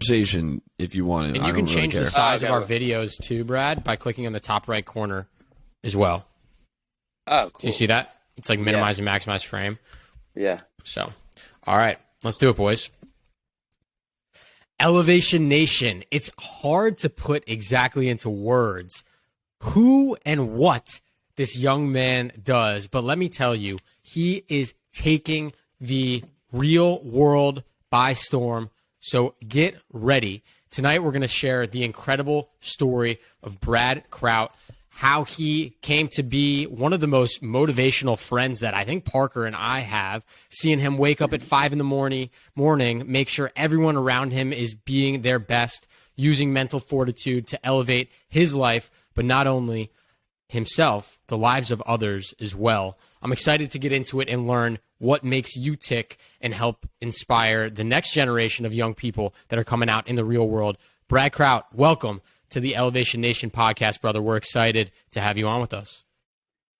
conversation if you want it. And you can change the size of our videos too, Brad, by clicking on the top right corner as well. Oh, cool. Do you see that? It's like minimize and maximize frame. Yeah. So, all right, let's do it, boys. Elevation Nation. It's hard to put exactly into words who and what this young man does, but let me tell you, he is taking the real world by storm. So get ready. Tonight, we're going to share the incredible story of Brad Kraut, how he came to be one of the most motivational friends that I think Parker and I have, seeing him wake up at 5 in the morning, make sure everyone around him is being their best, using mental fortitude to elevate his life, but not only himself, the lives of others as well. I'm excited to get into it and learn what makes you tick and help inspire the next generation of young people that are coming out in the real world. Brad Kraut, welcome to the Elevation Nation podcast, brother. We're excited to have you on with us.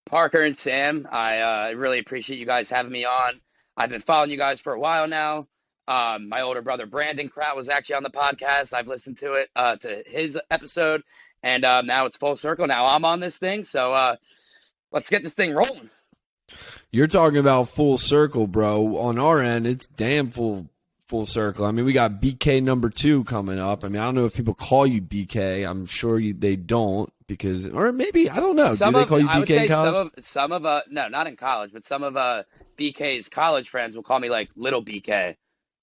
Parker and Sam, I really appreciate you guys having me on. I've been following you guys for a while now. My older brother, Brandon Kraut, was actually on the podcast. I've listened to it, to his episode, and now it's full circle. Now I'm on this thing, so let's get this thing rolling. You're talking about full circle, bro. On our end, it's damn full circle. I mean, we got BK number 2 coming up. I mean, I don't know if people call you BK. I'm sure they don't because, or maybe, I don't know. Do they call you BK in college? Some of no, not in college, but some of BK's college friends will call me like little BK,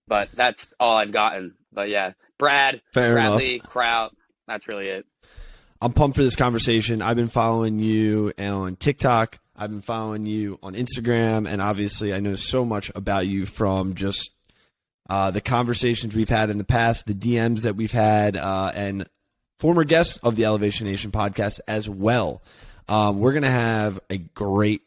but that's all I've gotten. But yeah, Brad, Bradley, Kraut, that's really it. I'm pumped for this conversation. I've been following you on TikTok. I've been following you on Instagram, and obviously I know so much about you from just the conversations we've had in the past, the DMs that we've had, and former guests of the Elevation Nation podcast as well. We're going to have a great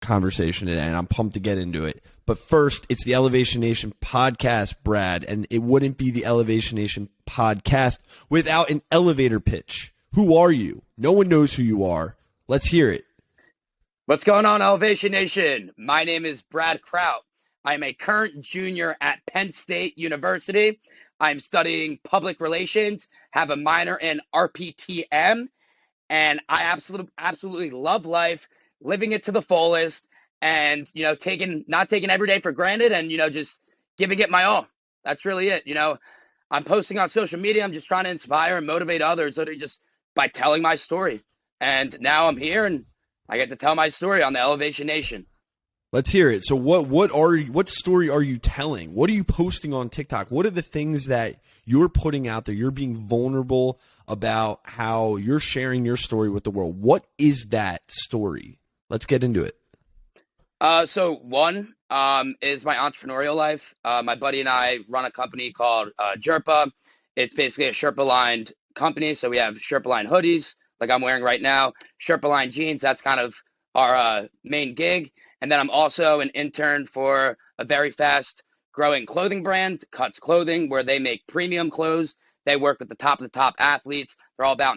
conversation today, and I'm pumped to get into it. But first, it's the Elevation Nation podcast, Brad, and it wouldn't be the Elevation Nation podcast without an elevator pitch. Who are you? No one knows who you are. Let's hear it. What's going on, Elevation Nation? My name is Brad Kraut. I'm a current junior at Penn State University. I'm studying public relations, have a minor in RPTM, and I absolutely love life, living it to the fullest, and not taking every day for granted, and just giving it my all. That's really it. I'm posting on social media. I'm just trying to inspire and motivate others, literally just by telling my story. And now I'm here, and I get to tell my story on the Elevation Nation. Let's hear it. So what story are you telling? What are you posting on TikTok? What are the things that you're putting out there? You're being vulnerable about how you're sharing your story with the world. What is that story? Let's get into it. So one is my entrepreneurial life. My buddy and I run a company called Jerpa. It's basically a Sherpa-lined company. So we have Sherpa-lined hoodies, like I'm wearing right now, Sherpa-lined jeans. That's kind of our main gig. And then I'm also an intern for a very fast growing clothing brand, Cuts Clothing, where they make premium clothes. They work with the top athletes. They're all about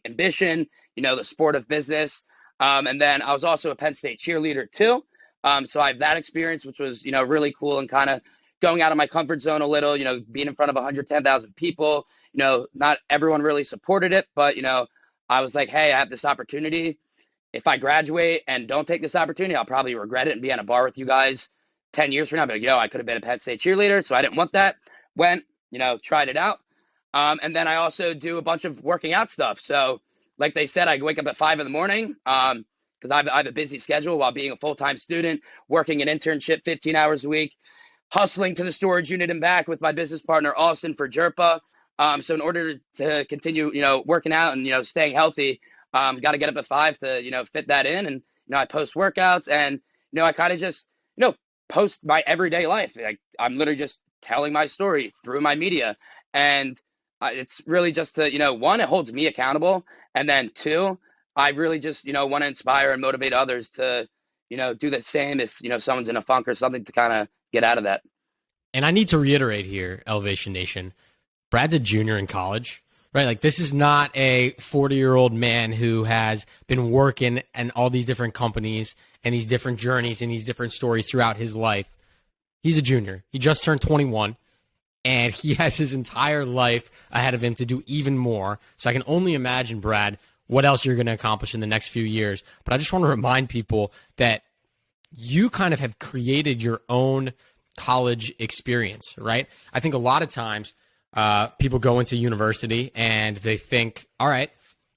ambition, the sport of business. And then I was also a Penn State cheerleader too. So I have that experience, which was, really cool and kind of going out of my comfort zone a little, being in front of 110,000 people. Not everyone really supported it, but, I was like, hey, I have this opportunity. If I graduate and don't take this opportunity, I'll probably regret it and be on a bar with you guys 10 years from now. But I could have been a Penn State cheerleader. So I didn't want that. Went, tried it out. And then I also do a bunch of working out stuff. So like they said, I wake up at 5 in the morning because I have a busy schedule while being a full-time student, working an internship 15 hours a week, hustling to the storage unit and back with my business partner, Austin, for Jerpa. So in order to continue, working out and, staying healthy, got to get up at 5 to, fit that in. And, I post workouts and, I kind of just, post my everyday life. Like I'm literally just telling my story through my media. And it's really just to, one, it holds me accountable. And then two, I really just, want to inspire and motivate others to, do the same if, someone's in a funk or something to kind of get out of that. And I need to reiterate here, Elevation Nation, Brad's a junior in college, right? Like this is not a 40-year-old man who has been working in all these different companies and these different journeys and these different stories throughout his life. He's a junior. He just turned 21. and he has his entire life ahead of him to do even more. So I can only imagine, Brad, what else you're going to accomplish in the next few years. But I just want to remind people that you kind of have created your own college experience, right? I think a lot of times people go into university and they think, all right,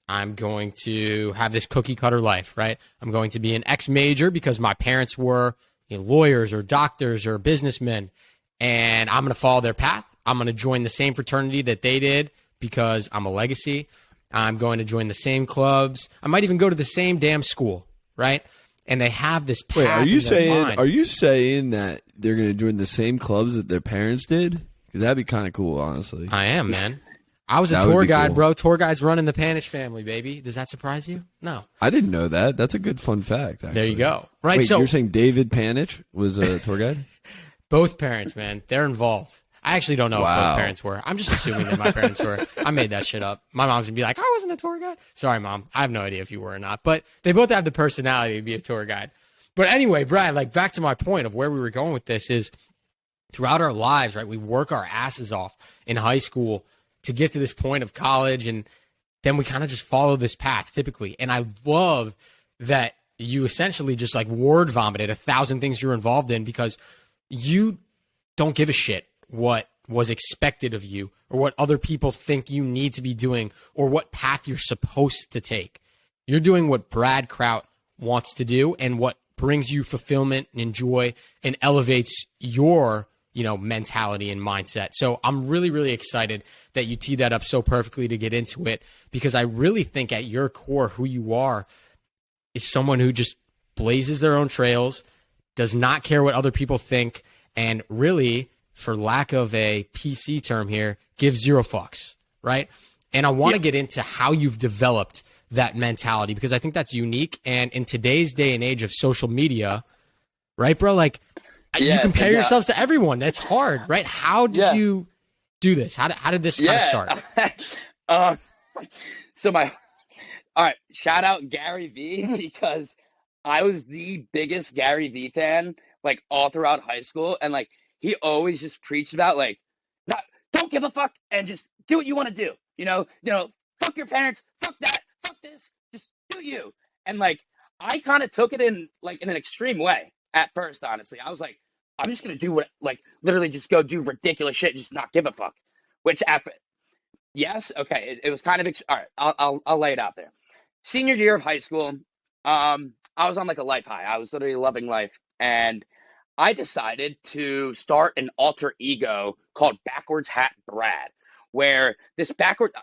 I'm going to have this cookie cutter life, right? I'm going to be an X major because my parents were lawyers or doctors or businessmen, and I'm going to follow their path. I'm going to join the same fraternity that they did because I'm a legacy. I'm going to join the same clubs. I might even go to the same damn school, right? And they have this path. Wait, are you in their saying mind. are you saying that they're going to join the same clubs that their parents did? Because that'd be kind of cool, honestly. I am, man. I was a That would tour be guide, cool. bro. Tour guides running the Panitch family, baby. Does that surprise you? No. I didn't know that. That's a good fun fact. Actually. There you go. Right. Wait, So you're saying David Panitch was a tour guide? both parents, man, they're involved. I actually don't know if Wow. both parents were. I'm just assuming that my parents were. I made that shit up. My mom's gonna be like, I wasn't a tour guide. Sorry, Mom. I have no idea if you were or not. But they both have the personality to be a tour guide. But anyway, Brad, like back to my point of where we were going with this is throughout our lives, right? We work our asses off in high school to get to this point of college, and then we kind of just follow this path typically. And I love that you essentially just like word vomited 1,000 things you're involved in because you don't give a shit what was expected of you or what other people think you need to be doing or what path you're supposed to take. You're doing what Brad Kraut wants to do and what brings you fulfillment and joy and elevates your, mentality and mindset. So I'm really, really excited that you teed that up so perfectly to get into it, because I really think at your core, who you are is someone who just blazes their own trails, does not care what other people think, and really, for lack of a PC term here, gives zero fucks, right? And I want to get into how you've developed that mentality, because I think that's unique. And in today's day and age of social media, right, bro? Like, you compare yourselves to everyone. That's hard, right? How did you do this? How did this kind of start? All right, shout out Gary V, because I was the biggest Gary V fan, like all throughout high school. And like, he always just preached about like, don't give a fuck and just do what you want to do. Fuck your parents, fuck that, fuck this, just do you. And like, I kind of took it in an extreme way at first, honestly. I was like, I'm just going to do what, like, literally just go do ridiculous shit, just not give a fuck. Which, yes, okay, it was kind of, all right, I'll lay it out there. Senior year of high school, I was on like a life high. I was literally loving life. And I decided to start an alter ego called Backwards Hat Brad, where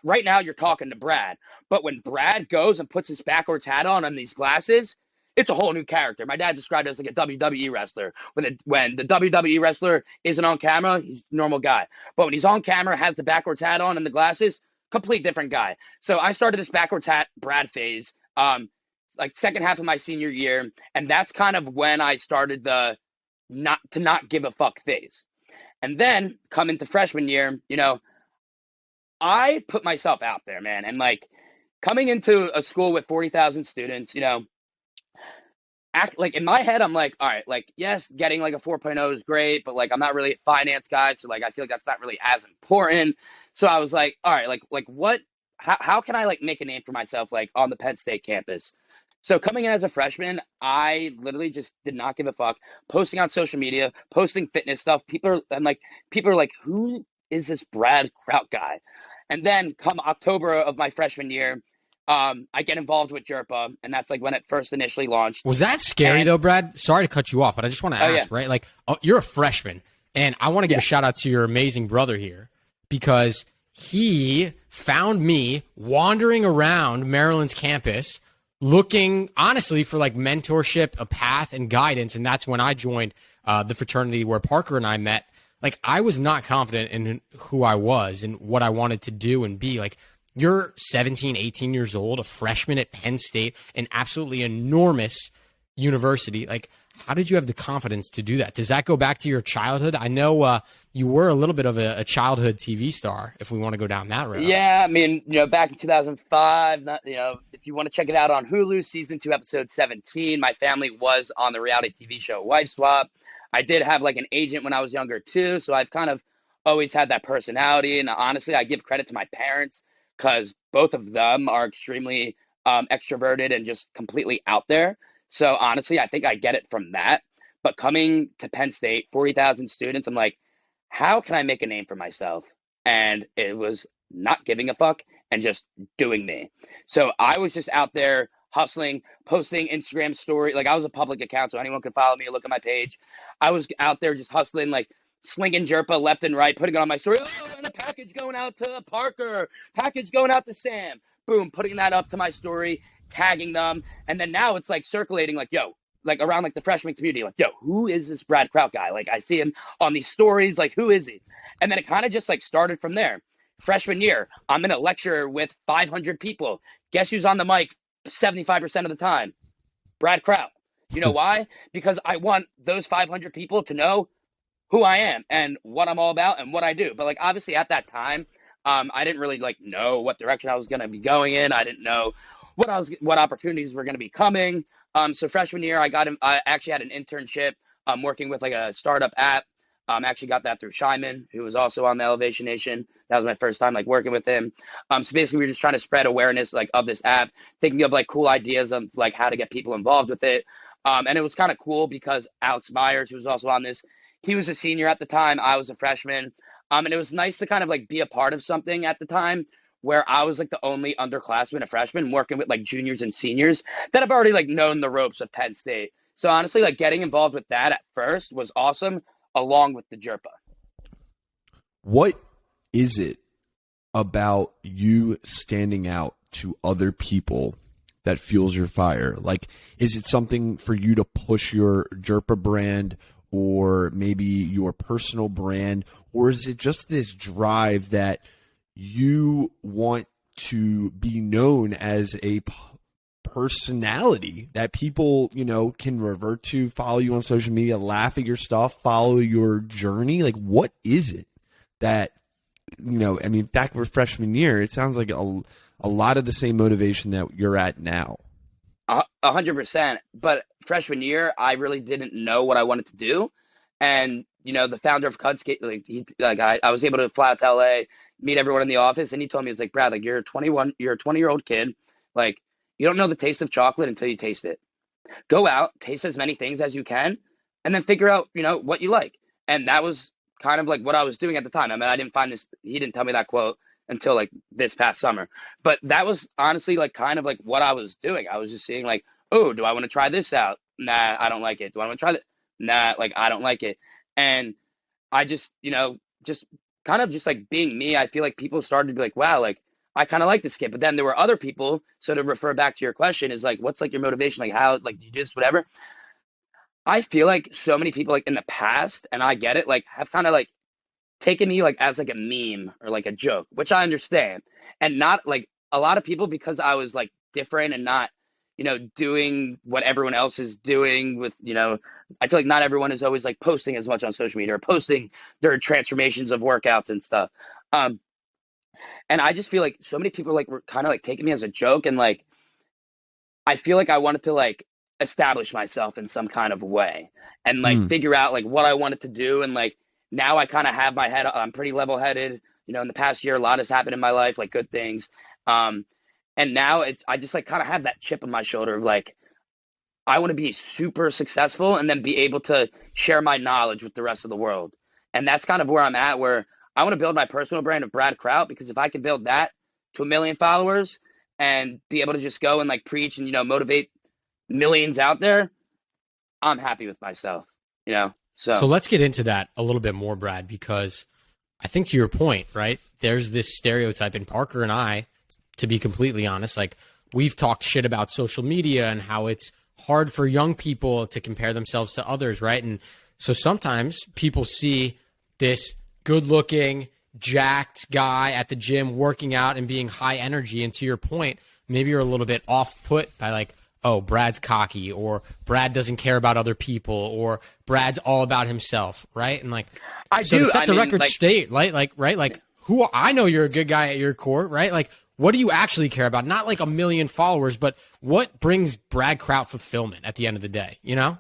right now you're talking to Brad, but when Brad goes and puts his backwards hat on and these glasses, it's a whole new character. My dad described it as like a WWE wrestler. When the WWE wrestler isn't on camera, he's a normal guy. But when he's on camera, has the backwards hat on and the glasses, complete different guy. So I started this backwards hat Brad phase, like second half of my senior year. And that's kind of when I started the not give a fuck phase. And then come into freshman year, I put myself out there, man. And like coming into a school with 40,000 students, act like in my head, I'm like, all right, like, yes, getting like a 4.0 is great, but like, I'm not really a finance guy. So like, I feel like that's not really as important. So I was like, all right, like what, how can I like make a name for myself, like on the Penn State campus? So coming in as a freshman, I literally just did not give a fuck, posting on social media, posting fitness stuff. People are like, who is this Brad Kraut guy? And then come October of my freshman year, I get involved with Jerpa, and that's like when it first initially launched. Was that scary though, Brad? Sorry to cut you off, but I just want to ask, right? Like, you're a freshman, and I want to give a shout out to your amazing brother here, because he found me wandering around Maryland's campus looking honestly for like mentorship, a path, and guidance. And that's when I joined the fraternity where Parker and I met. Like, I was not confident in who I was and what I wanted to do and be. Like, you're 17, 18 years old, a freshman at Penn State, an absolutely enormous university. Like, how did you have the confidence to do that? Does that go back to your childhood? I know you were a little bit of a childhood TV star, if we want to go down that road. Yeah, I mean, back in 2005, if you want to check it out on Hulu, season 2, episode 17, my family was on the reality TV show Wife Swap. I did have like an agent when I was younger too, so I've kind of always had that personality. And honestly, I give credit to my parents because both of them are extremely extroverted and just completely out there. So honestly, I think I get it from that. But coming to Penn State, 40,000 students, I'm like, how can I make a name for myself? And it was not giving a fuck and just doing me. So I was just out there hustling, posting Instagram story. Like I was a public account, so anyone could follow me or look at my page. I was out there just hustling, like slinging Jerpa left and right, putting it on my story. Oh, and a package going out to Parker, package going out to Sam. Boom, putting that up to my story, tagging them. And then now it's like circulating, like, yo, like around like the freshman community, like, yo, who is this Brad Kraut guy? Like I see him on these stories, like who is he? And then it kind of just like started from there. Freshman year, I'm in a lecture with 500 people. Guess who's on the mic 75% of the time? Brad Kraut. You know why? Because I want those 500 people to know who I am and what I'm all about and what I do. But like obviously at that time, I didn't really like know what direction I was going to be going in. I didn't know what opportunities were going to be coming. So freshman year, I actually had an internship working with like a startup app. Actually got that through Shyman, who was also on the Elevation Nation. That was my first time like working with him. So basically we were just trying to spread awareness like of this app, thinking of like cool ideas of like how to get people involved with it. And it was kind of cool because Alex Myers, who was also on this, he was a senior at the time. I was a freshman. And it was nice to kind of like be a part of something at the time where I was like the only underclassman, a freshman, working with like juniors and seniors that have already like known the ropes of Penn State. So honestly, like getting involved with that at first was awesome, along with the Jerpa. What is it about you standing out to other people that fuels your fire? Like, is it something for you to push your Jerpa brand or maybe your personal brand? Or is it just this drive that you want to be known as a personality that people, you know, can revert to, follow you on social media, laugh at your stuff, follow your journey? Like, what is it that, you know, I mean, back with freshman year, it sounds like a lot of the same motivation that you're at now. 100%. But freshman year, I really didn't know what I wanted to do. And, you know, the founder of Cudskate, I was able to fly out to LA, meet everyone in the office. And he told me, he's like, Brad, like you're a 20-year-old kid. Like, you don't know the taste of chocolate until you taste it. Go out, taste as many things as you can, and then figure out, you know, what you like. And that was kind of like what I was doing at the time. I mean, I didn't find this, he didn't tell me that quote until like this past summer. But that was honestly like kind of like what I was doing. I was just seeing like, oh, do I want to try this out? Nah, I don't like it. Do I want to try that? Nah, like I don't like it. And I just, you know, just kind of just like being me, I feel like people started to be like, wow, like I kind of like this kid. But then there were other people. So to refer back to your question is like, what's like your motivation? Like how, like do you do this, whatever? I feel like so many people like in the past, and I get it, like have kind of like taken me like as like a meme or like a joke, which I understand. And not like a lot of people, because I was like different and not, you know, doing what everyone else is doing with, you know, I feel like not everyone is always like posting as much on social media or posting their transformations of workouts and stuff. And I just feel like so many people like were kind of like taking me as a joke, and like I feel like I wanted to like establish myself in some kind of way and like figure out like what I wanted to do. And like now I kind of have my head, I'm pretty level headed, you know, in the past year, a lot has happened in my life, like good things. And now I just like kind of have that chip on my shoulder of like, I want to be super successful and then be able to share my knowledge with the rest of the world. And that's kind of where I'm at, where I want to build my personal brand of Brad Kraut, because if I can build that to 1 million followers and be able to just go and like preach and, you know, motivate millions out there, I'm happy with myself, you know? So let's get into that a little bit more, Brad, because I think to your point, right, there's this stereotype, and Parker and I, to be completely honest, like we've talked shit about social media and how it's hard for young people to compare themselves to others, right? And so sometimes people see this good-looking, jacked guy at the gym working out and being high energy, and to your point, maybe you're a little bit off-put by like, oh, Brad's cocky, or Brad doesn't care about other people, or Brad's all about himself, right? And like, to set the record straight, like who, I know you're a good guy at your core, right? Like, what do you actually care about? Not like 1 million followers, but what brings Brad Kraut fulfillment at the end of the day, you know?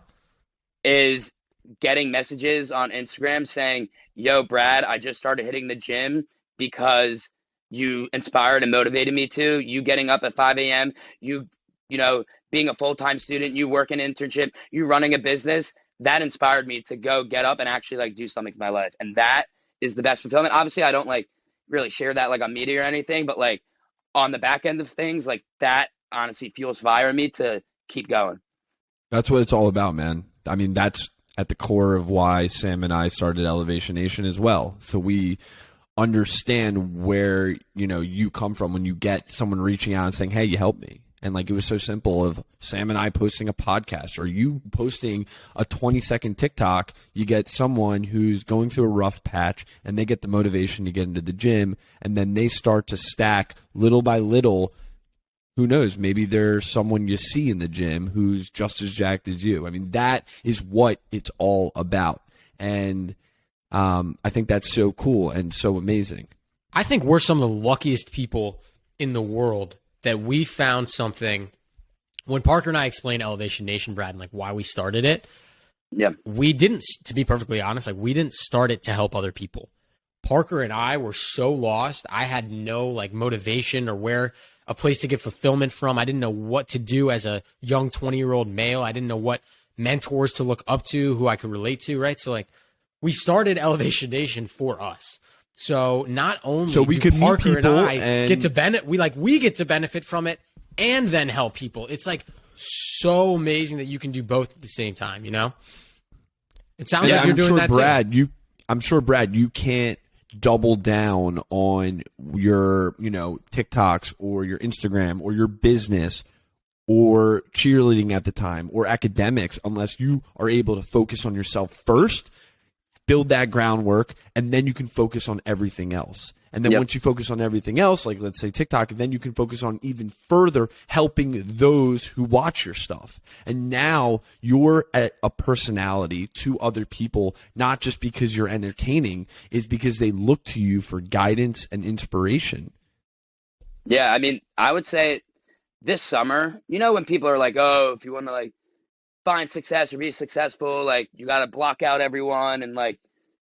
Is getting messages on Instagram saying, yo, Brad, I just started hitting the gym because you inspired and motivated me to. You getting up at 5 a.m., you know, being a full-time student, you work an internship, you running a business, that inspired me to go get up and actually like do something with my life. And that is the best fulfillment. Obviously, I don't like really share that like on media or anything, but like on the back end of things, like that honestly fuels fire in me to keep going. That's what it's all about, man. I mean, that's at the core of why Sam and I started Elevation Nation as well. So we understand where, you know, you come from when you get someone reaching out and saying, hey, you help me. And like, it was so simple of Sam and I posting a podcast or you posting a 20-second TikTok. You get someone who's going through a rough patch and they get the motivation to get into the gym, and then they start to stack little by little. Who knows? Maybe there's someone you see in the gym who's just as jacked as you. I mean, that is what it's all about. And I think that's so cool and so amazing. I think we're some of the luckiest people in the world that we found something. When Parker and I explained Elevation Nation, Brad, and like why we started it, yeah, we didn't, to be perfectly honest, like we didn't start it to help other people. Parker and I were so lost. I had no like motivation or where a place to get fulfillment from. I didn't know what to do as a young 20-year-old male. I didn't know what mentors to look up to, who I could relate to, right? So like we started Elevation Nation for us. So not only so we do could meet Parker and people I and get to benefit, we get to benefit from it and then help people. It's like so amazing that you can do both at the same time, you know? It sounds like you're doing that too. I'm sure, Brad, you can't double down on your, you know, TikToks or your Instagram or your business or cheerleading at the time or academics unless you are able to focus on yourself first, build that groundwork, and then you can focus on everything else. And then once you focus on everything else, like let's say TikTok, then you can focus on even further helping those who watch your stuff. And now you're a personality to other people, not just because you're entertaining, is because they look to you for guidance and inspiration. Yeah, I mean, I would say this summer, you know, when people are like, oh, if you want to like find success or be successful, like you got to block out everyone and like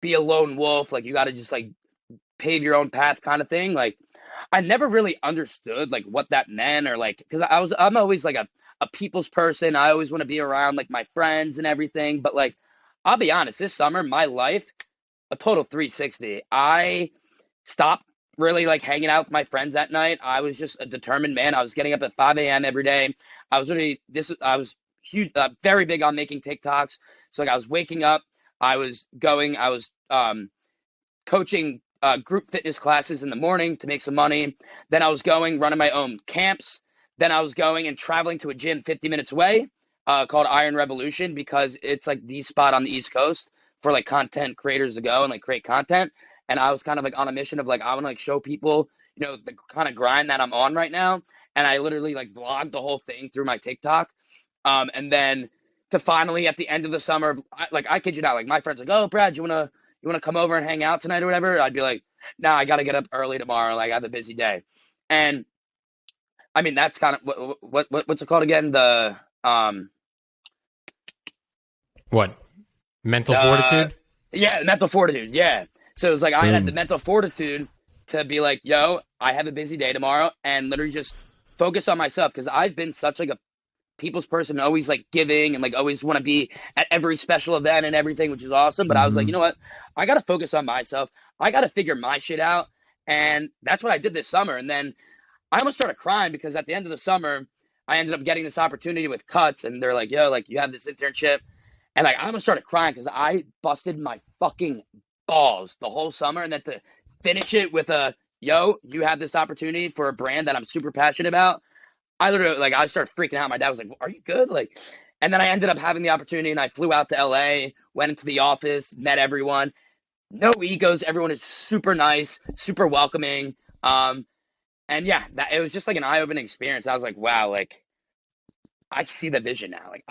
be a lone wolf, like you got to just like pave your own path kind of thing. Like I never really understood like what that meant, or like, because I'm always like a people's person. I always want to be around like my friends and everything. But like, I'll be honest, this summer, my life, a total 360. I stopped really like hanging out with my friends at night. I was just a determined man. I was getting up at 5 a.m. every day. I was huge, very big on making TikToks. So like I was waking up, I was coaching group fitness classes in the morning to make some money. Then I was running my own camps. Then I was going and traveling to a gym 50 minutes away called Iron Revolution, because it's like the spot on the East Coast for like content creators to go and like create content. And I was kind of like on a mission of like, I want to like show people, you know, the kind of grind that I'm on right now. And I literally like vlogged the whole thing through my TikTok. And then to finally at the end of the summer, I kid you not, like my friends like, oh, Brad, you want to come over and hang out tonight or whatever? I'd be like, nah, I got to get up early tomorrow. Like I have a busy day. And I mean, that's kind of what's it called again? The, what? Mental fortitude? Yeah. Mental fortitude. Yeah. So it was like, I had the mental fortitude to be like, yo, I have a busy day tomorrow, and literally just focus on myself. Cause I've been such like a people's person, always like giving and like always want to be at every special event and everything, which is awesome. But I was like, you know what? I got to focus on myself. I got to figure my shit out. And that's what I did this summer. And then I almost started crying because at the end of the summer, I ended up getting this opportunity with Cuts, and they're like, yo, like you have this internship. And like, I almost started crying because I busted my fucking balls the whole summer. And then to finish it with yo, you have this opportunity for a brand that I'm super passionate about. I literally, like, I started freaking out. My dad was like, are you good? Like, and then I ended up having the opportunity, and I flew out to LA, went into the office, met everyone. No egos. Everyone is super nice, super welcoming. And yeah, it was just like an eye-opening experience. I was like, wow, like I see the vision now. Like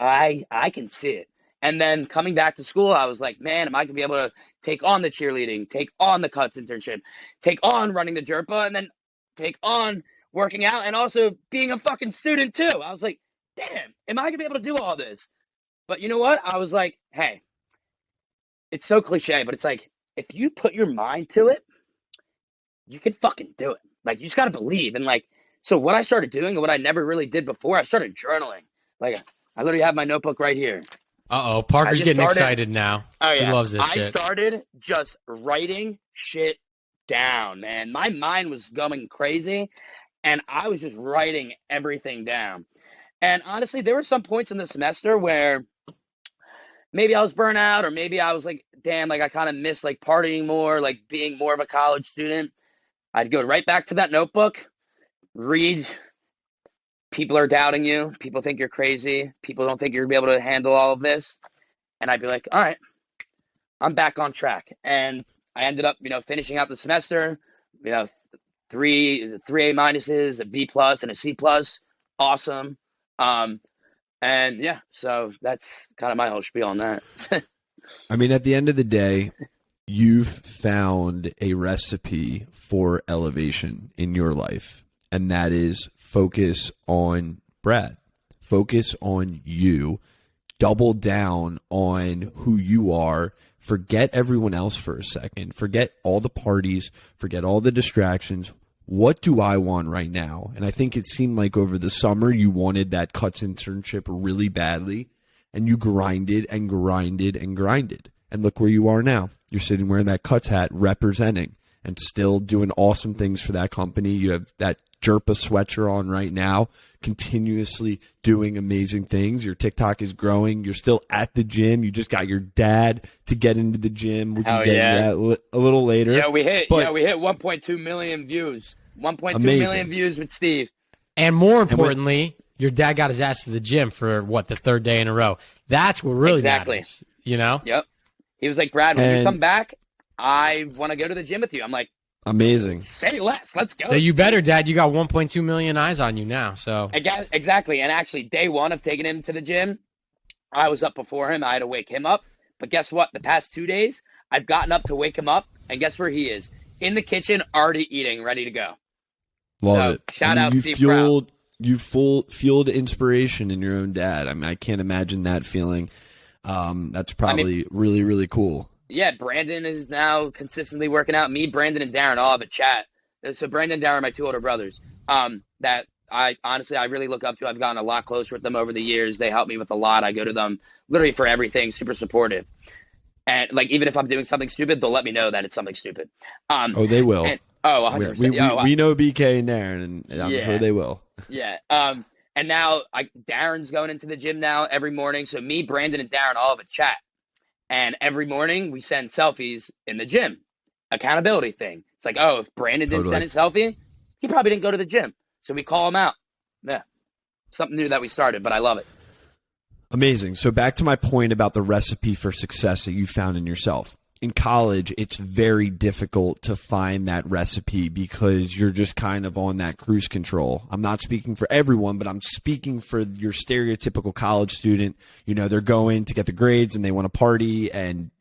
I can see it. And then coming back to school, I was like, man, am I gonna be able to take on the cheerleading, take on the Cuts internship, take on running the Jerpa, and then take on working out, and also being a fucking student too. I was like, damn, am I gonna be able to do all this? But you know what? I was like, hey, it's so cliche, but it's like, if you put your mind to it, you can fucking do it. Like, you just got to believe. And like, so what I started doing and what I never really did before, I started journaling. Like, I literally have my notebook right here. Uh-oh, Parker's getting started, excited now. Oh, yeah. He loves this I shit. started just writing shit down, man. My mind was going crazy, and I was just writing everything down. And honestly, there were some points in the semester where maybe I was burnt out, or maybe I was like, damn, like I kind of miss like partying more, like being more of a college student. I'd go right back to that notebook, read. People are doubting you. People think you're crazy. People don't think you're going to be able to handle all of this. And I'd be like, all right, I'm back on track. And I ended up, finishing out the semester, three A minuses, a B plus, and a C plus. Awesome. And yeah, so that's kind of my whole spiel on that. I mean, at the end of the day, you've found a recipe for elevation in your life, and that is focus on Brad. Focus on you. Double down on who you are. Forget everyone else for a second. Forget all the parties. Forget all the distractions. What do I want right now? And I think it seemed like over the summer you wanted that cuts internship really badly, and you grinded and grinded and grinded. And look where you are now. You're sitting wearing that cuts hat, representing, and still doing awesome things for that company. You have that Jerpa sweatshirt on right now, continuously doing amazing things. Your TikTok is growing. You're still at the gym. You just got your dad to get into the gym. We can get into that a little later. Yeah, we hit 1.2 million views. 1.2 million views with Steve. And more importantly, your dad got his ass to the gym for the third day in a row. That's what really matters. Yep. He was like, Brad, when you come back, I want to go to the gym with you. I'm like, amazing. Say less. Let's go. So you better, Dad. You got 1.2 million eyes on you now. So exactly. And actually, day one of taking him to the gym, I was up before him. I had to wake him up. But guess what? The past 2 days, I've gotten up to wake him up, and guess where he is? In the kitchen, already eating, ready to go. Love it. Shout out Steve Kraut. You fueled inspiration in your own dad. I mean, I can't imagine that feeling. That's probably really, really cool. Yeah, Brandon is now consistently working out. Me, Brandon, and Darren all have a chat. So Brandon and Darren are my two older brothers. That I really look up to. I've gotten a lot closer with them over the years. They help me with a lot. I go to them literally for everything, super supportive. And like, even if I'm doing something stupid, they'll let me know that it's something stupid. They will. 100%. We know BK and Darren, and I'm sure they will. Yeah. And now Darren's going into the gym now every morning. So me, Brandon, and Darren all have a chat. And every morning we send selfies in the gym. Accountability thing. It's like, if Brandon didn't send his selfie, he probably didn't go to the gym. So we call him out. Yeah. Something new that we started, but I love it. Amazing. So back to my point about the recipe for success that you found in yourself. In college, it's very difficult to find that recipe because you're just kind of on that cruise control. I'm not speaking for everyone, but I'm speaking for your stereotypical college student. They're going to get the grades and they want to party and,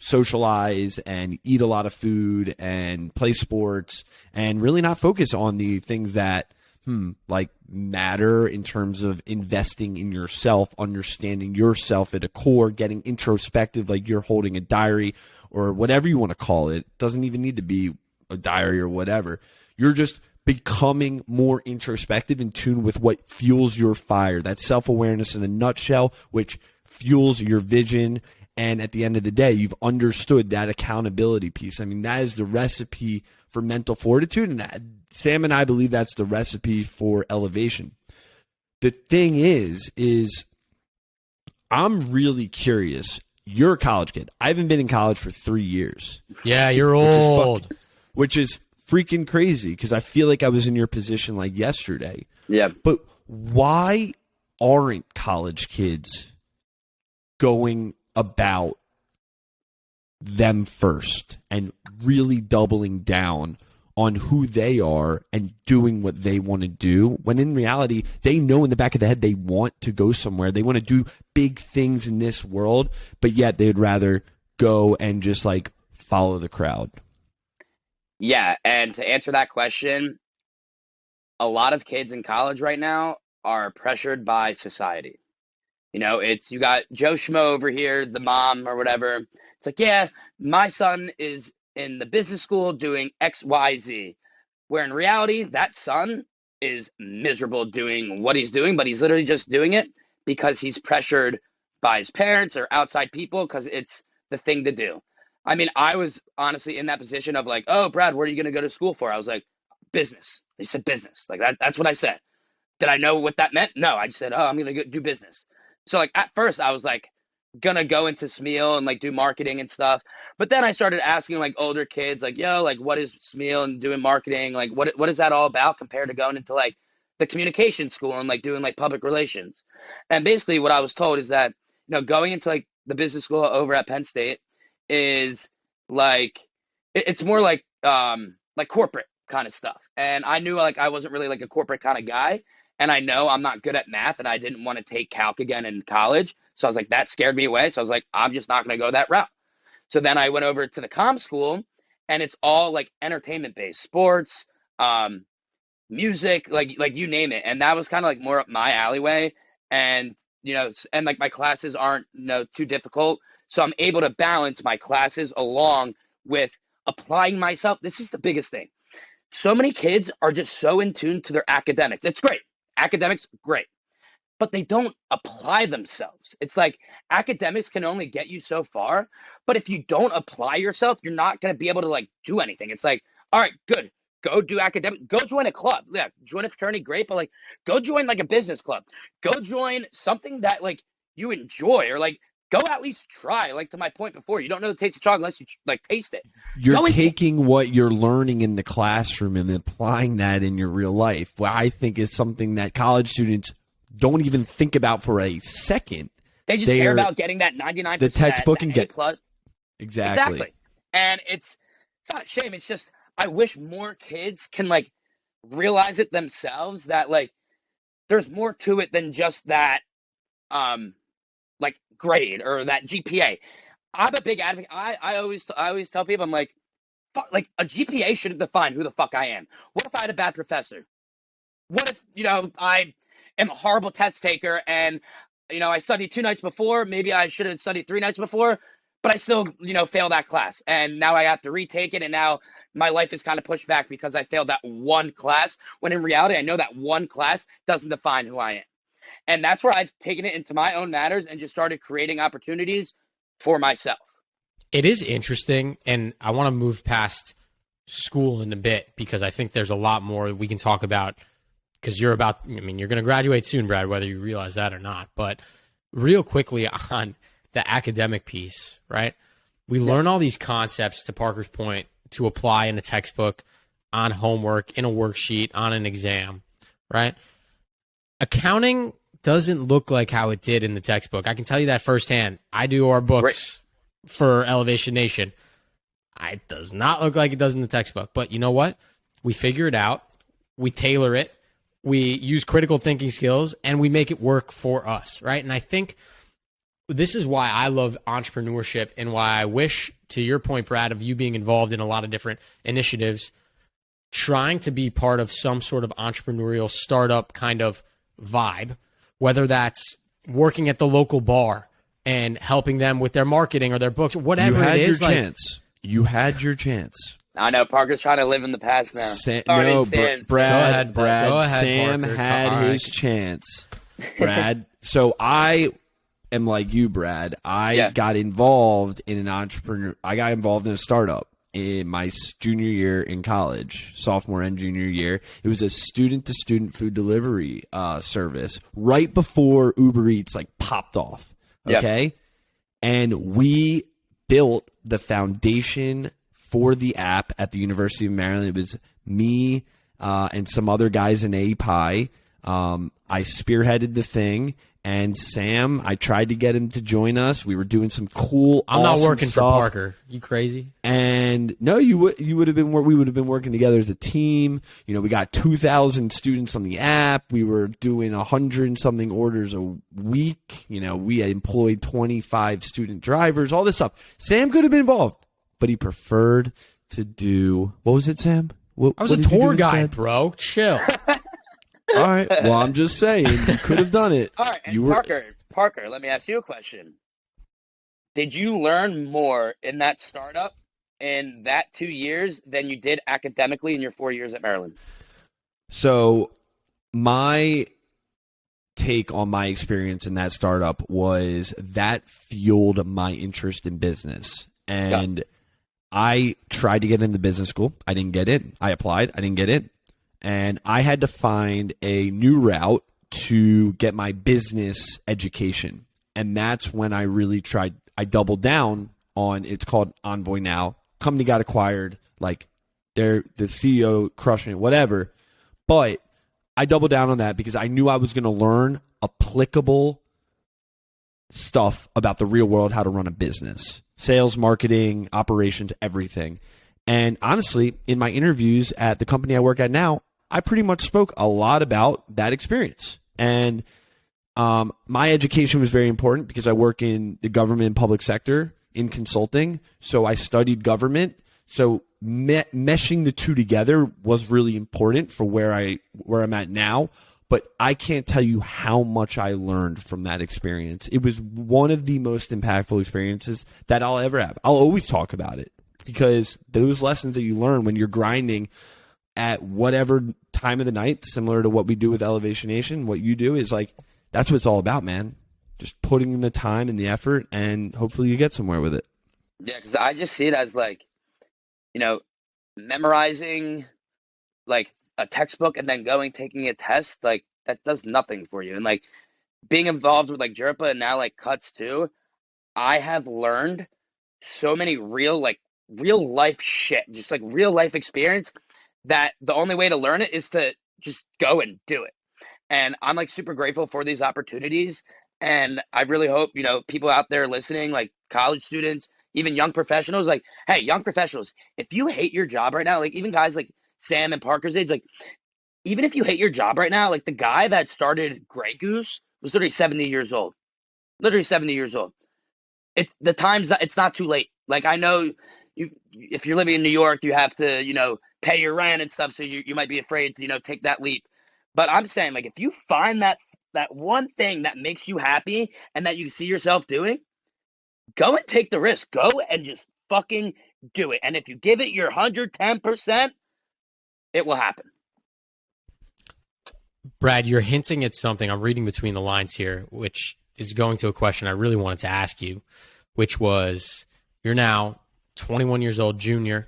socialize and eat a lot of food and play sports and really not focus on the things that matter in terms of investing in yourself, understanding yourself at a core, getting introspective, like you're holding a diary or whatever you want to call it. It doesn't even need to be a diary or whatever. You're just becoming more introspective, in tune with what fuels your fire. That self-awareness in a nutshell, which fuels your vision. And at the end of the day, you've understood that accountability piece. I mean, that is the recipe for mental fortitude. And Sam and I believe that's the recipe for elevation. The thing is I'm really curious. You're a college kid. I haven't been in college for 3 years. Yeah, you're old. Which is freaking crazy because I feel like I was in your position like yesterday. Yeah. But why aren't college kids going about them first and really doubling down on who they are and doing what they want to do, when in reality, they know in the back of the head they want to go somewhere. They want to do big things in this world, but yet they'd rather go and just follow the crowd. Yeah, and to answer that question, a lot of kids in college right now are pressured by society. You got Joe Schmo over here, the mom or whatever, It's like, yeah, my son is in the business school doing XYZ, where in reality, that son is miserable doing what he's doing, but he's literally just doing it because he's pressured by his parents or outside people because it's the thing to do. I mean, I was honestly in that position of like, oh, Brad, what are you going to go to school for? I was like, business. They said business. Like that's what I said. Did I know what that meant? No, I just said, oh, I'm going to do business. So like at first I was like going to go into SMEAL and like do marketing and stuff. But then I started asking like older kids, like, yo, like what is SMEAL and doing marketing? Like what is that all about compared to going into like the communication school and like doing like public relations? And basically what I was told is that, going into like the business school over at Penn State is like, it's more like corporate kind of stuff. And I knew like I wasn't really like a corporate kind of guy. And I know I'm not good at math and I didn't want to take calc again in college. So I was like, that scared me away. So I was like, I'm just not going to go that route. So then I went over to the comm school and it's all like entertainment based, sports, music, like you name it. And that was kind of like more up my alleyway. And, and like my classes aren't, too difficult. So I'm able to balance my classes along with applying myself. This is the biggest thing. So many kids are just so in tune to their academics. It's great. Academics, great. But they don't apply themselves. It's like academics can only get you so far. But if you don't apply yourself, you're not going to be able to like do anything. It's like, all right, good. Go do academic. Go join a club. Yeah, join a fraternity, great. But like, go join like a business club. Go join something that like you enjoy, or like go at least try. Like to my point before, you don't know the taste of chocolate unless you like taste it. You're taking what you're learning in the classroom and applying that in your real life. What I think is something that college students don't even think about for a second. They just care about getting that 99%. The textbook and get plus. Exactly. And it's not a shame. It's just I wish more kids can like realize it themselves that like there's more to it than just that like grade or that GPA. I'm a big advocate. I always tell people, I'm like, fuck, like a GPA shouldn't define who the fuck I am. What if I had a bad professor? What if, I am a horrible test taker and, I studied 2 nights before, maybe I should have studied 3 nights before, but I still, fail that class. And now I have to retake it. And now my life is kind of pushed back because I failed that one class, when in reality, I know that one class doesn't define who I am. And that's where I've taken it into my own matters and just started creating opportunities for myself. It is interesting, and I want to move past school in a bit because I think there's a lot more we can talk about because you're going to graduate soon, Brad, whether you realize that or not. But real quickly on the academic piece, right? We learn all these concepts, to Parker's point, to apply in a textbook, on homework, in a worksheet, on an exam, right? Accounting doesn't look like how it did in the textbook. I can tell you that firsthand. I do our books for Elevation Nation. It does not look like it does in the textbook. But you know what? We figure it out. We tailor it. We use critical thinking skills, and we make it work for us, right? And I think this is why I love entrepreneurship and why I wish, to your point, Brad, of you being involved in a lot of different initiatives, trying to be part of some sort of entrepreneurial startup kind of vibe, whether that's working at the local bar and helping them with their marketing or their books, whatever it is. You had your chance. I know Parker's trying to live in the past now. Brad. Go ahead, Sam Parker. had his chance. Brad. So I am like you, Brad. I got involved in a startup in my junior year in college, sophomore and junior year. It was a student-to-student food delivery service right before Uber Eats like popped off. Okay, Yep. And we built the foundation for the app at the University of Maryland. It was me and some other guys in API. I spearheaded the thing. And Sam, I tried to get him to join us. We were doing some cool, I'm not working stuff. for Parker. You crazy? And no, we would have been working together as a team. We got 2,000 students on the app. We were doing 100-something orders a week. We had employed 25 student drivers. All this stuff. Sam could have been involved, but he preferred to do. What was it, Sam? I was a tour guide, bro. Chill. All right. Well, I'm just saying you could have done it. All right. And Parker, let me ask you a question. Did you learn more in that startup in that 2 years than you did academically in your 4 years at Maryland? So my take on my experience in that startup was that fueled my interest in business. And I tried to get into business school. I didn't get in. I applied. I didn't get in. And I had to find a new route to get my business education. And that's when I really tried. I doubled down on, it's called Envoy now. Company got acquired. Like, they're the CEO crushing it, whatever. But I doubled down on that because I knew I was going to learn applicable stuff about the real world, how to run a business, sales, marketing, operations, everything. And honestly, in my interviews at the company I work at now, I pretty much spoke a lot about that experience. And my education was very important because I work in the government and public sector in consulting. So I studied government. So meshing the two together was really important for where I'm at now. But I can't tell you how much I learned from that experience. It was one of the most impactful experiences that I'll ever have. I'll always talk about it because those lessons that you learn when you're grinding at whatever time of the night, similar to what we do with Elevation Nation, what you do is like, that's what it's all about, man. Just putting in the time and the effort, and hopefully you get somewhere with it. Yeah, because I just see it as like, memorizing like a textbook and then taking a test, like that does nothing for you. And like being involved with like Jerpa and now like Cuts too, I have learned so many real life shit, just like real life experience, that the only way to learn it is to just go and do it. And I'm like super grateful for these opportunities. And I really hope, people out there listening, like college students, even young professionals, like, hey, young professionals, if you hate your job right now, like even guys like Sam and Parker's age, like even if you hate your job right now, like the guy that started Grey Goose was literally 70 years old. Literally 70 years old. It's not too late. Like I know if you're living in New York, you have to, pay your rent and stuff. So you might be afraid to, take that leap. But I'm saying, like, if you find that one thing that makes you happy and that you see yourself doing, go and take the risk. Go and just fucking do it. And if you give it your 110%, it will happen. Brad, you're hinting at something. I'm reading between the lines here, which is going to a question I really wanted to ask you, which was, you're now 21 years old, junior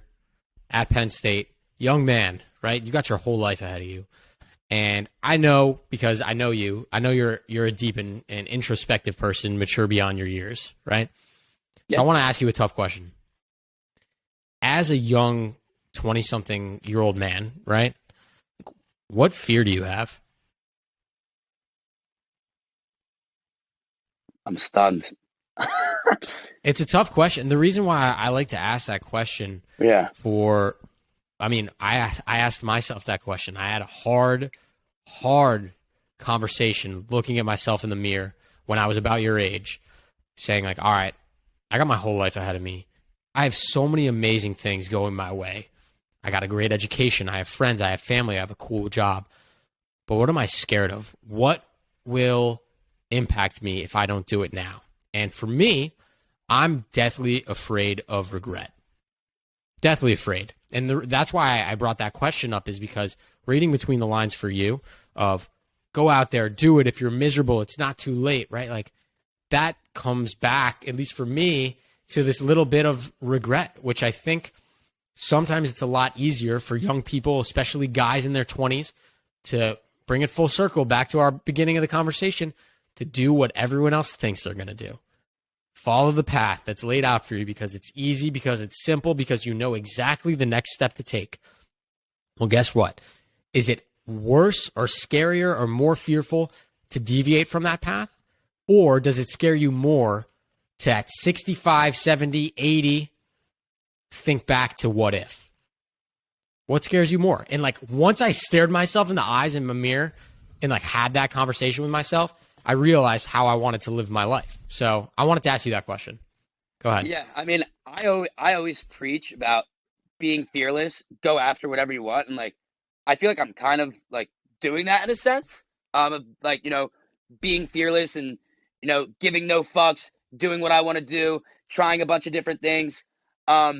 at Penn State, young man, right? You got your whole life ahead of you. And I know, because I know you, I know you're a deep and introspective person, mature beyond your years, right? So I want to ask you a tough question. As a young 20-something-year-old man, right, what fear do you have? I'm stunned. It's a tough question. The reason why I like to ask that question I asked myself that question. I had a hard conversation looking at myself in the mirror when I was about your age, saying like, all right, I got my whole life ahead of me. I have so many amazing things going my way. I got a great education. I have friends. I have family. I have a cool job. But what am I scared of? What will impact me if I don't do it now? And for me, I'm deathly afraid of regret. Deathly afraid. And that's why I brought that question up, is because reading between the lines for you of go out there, do it. If you're miserable, it's not too late, right? Like that comes back, at least for me, to this little bit of regret, which I think sometimes it's a lot easier for young people, especially guys in their 20s, to bring it full circle back to our beginning of the conversation, to do what everyone else thinks they're going to do. Follow the path that's laid out for you because it's easy, because it's simple, because you know exactly the next step to take. Well, guess what? Is it worse or scarier or more fearful to deviate from that path? Or does it scare you more to at 65, 70, 80, think back to what if? What scares you more? And like once I stared myself in the eyes in my mirror and like had that conversation with myself, I realized how I wanted to live my life. So I wanted to ask you that question. Go ahead. Yeah, I mean, I always preach about being fearless, go after whatever you want, and like I feel like I'm kind of like doing that in a sense. Of like being fearless and giving no fucks, doing what I want to do, trying a bunch of different things. I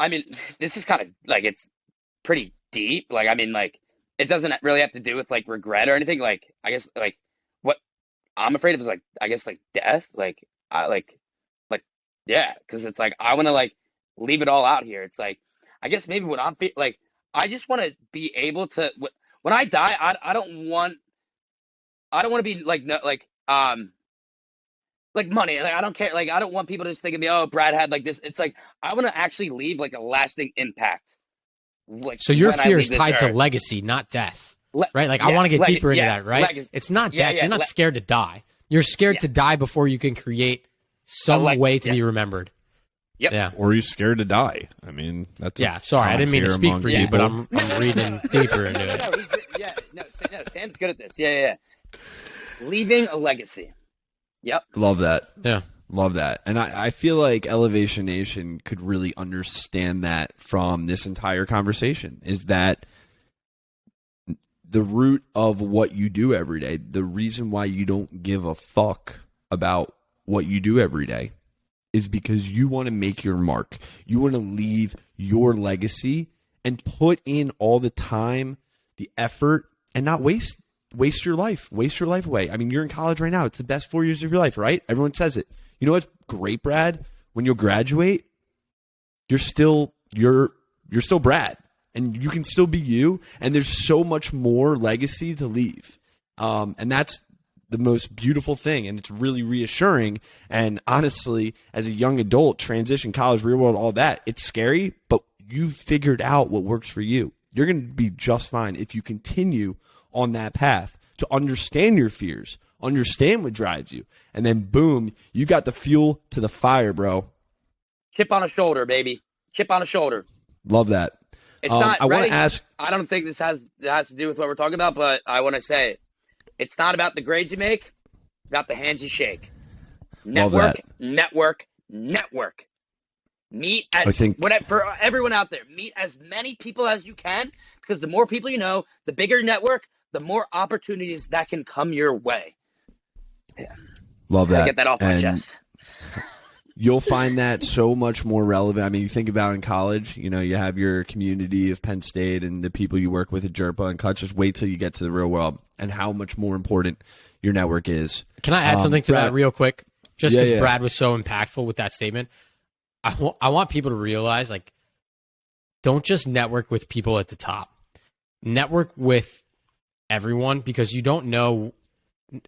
mean, this is kind of like it's pretty deep. Like, I mean, like it doesn't really have to do with like regret or anything. Like, I guess like what I'm afraid of is like I guess like death. Like I like yeah, because it's like I want to like leave it all out here. It's like I guess maybe what like I just want to be able to when I die. I don't want to be like no like money. Like I don't care. Like I don't want people to just think of me. Oh, Brad had like this. It's like I want to actually leave like a lasting impact. Like So your when I fear leave is this tied to earth. legacy, not death, right? Like I Yes, want to get deeper into that, right? legacy. It's not Yeah, death. yeah, You're not scared to die. You're scared to die before you can create some way to be remembered. Yep. Yeah. Or are you scared to die? I mean, that's Sorry, I didn't mean to speak for you, but I'm No, reading deeper into it. No, Sam's good at this. Yeah. Leaving a legacy. Yep. Love that. Yeah. Love that. And I feel like Elevation Nation could really understand that from this entire conversation, is that the root of what you do every day, the reason why you don't give a fuck about what you do every day is because you want to make your mark. You want to leave your legacy and put in all the time, the effort, and not waste your life. Waste your life away. I mean, you're in college right now. It's the best 4 years of your life, right? Everyone says it. You know what's great, Brad? When you'll graduate, you're still Brad, and you can still be you. And there's so much more legacy to leave, and that's the most beautiful thing. And it's really reassuring. And honestly, as a young adult, transition, college, real world, all that, it's scary, but you've figured out what works for you. You're going to be just fine if you continue on that path to understand your fears, understand what drives you, and then boom, you got the fuel to the fire, bro. Chip on a shoulder, baby. Chip on a shoulder. Love that. It's not. I want to ask. I don't think this has to do with what we're talking about, but I want to say, it's not about the grades you make. It's about the hands you shake. Network. Meet for everyone out there. Meet as many people as you can, because the more people you know, the bigger your network, the more opportunities that can come your way. Yeah. Love that. Get that off my chest. You'll find that so much more relevant. I mean, you think about in college, you know, you have your community of Penn State and the people you work with at Jerpa and Cuts. Just wait till you get to the real world and how much more important your network is. Can I add something to that real quick? Just because Brad was so impactful with that statement. I want people to realize, like, don't just network with people at the top. Network with everyone, because you don't know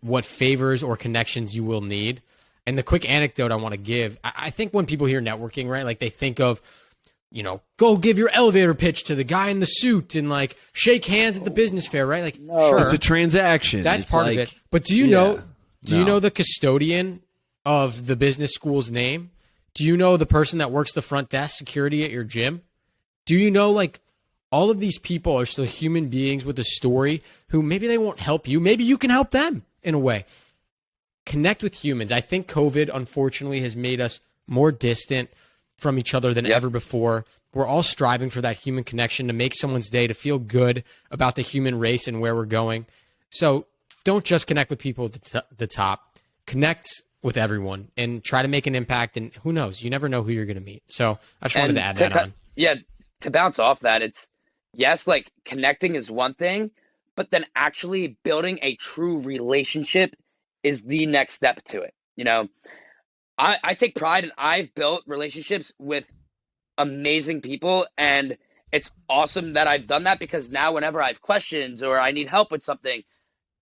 what favors or connections you will need. And the quick anecdote I want to give, I think when people hear networking, right, like they think of, you know, go give your elevator pitch to the guy in the suit and like shake hands at the business fair, right? Like, sure, it's a transaction. That's part of it. But do you know the custodian of the business school's name? Do you know the person that works the front desk security at your gym? Do you know, like, all of these people are still human beings with a story who maybe they won't help you. Maybe you can help them in a way. Connect with humans. I think COVID, unfortunately, has made us more distant from each other than ever before. We're all striving for that human connection to make someone's day, to feel good about the human race and where we're going. So don't just connect with people at the top. Connect with everyone and try to make an impact. And who knows? You never know who you're going to meet. So I just wanted to add that on. Yeah, to bounce off that, it's, yes, like connecting is one thing, but then actually building a true relationship is the next step to it. You know, I take pride in I've built relationships with amazing people, and it's awesome that I've done that, because now whenever I have questions or I need help with something,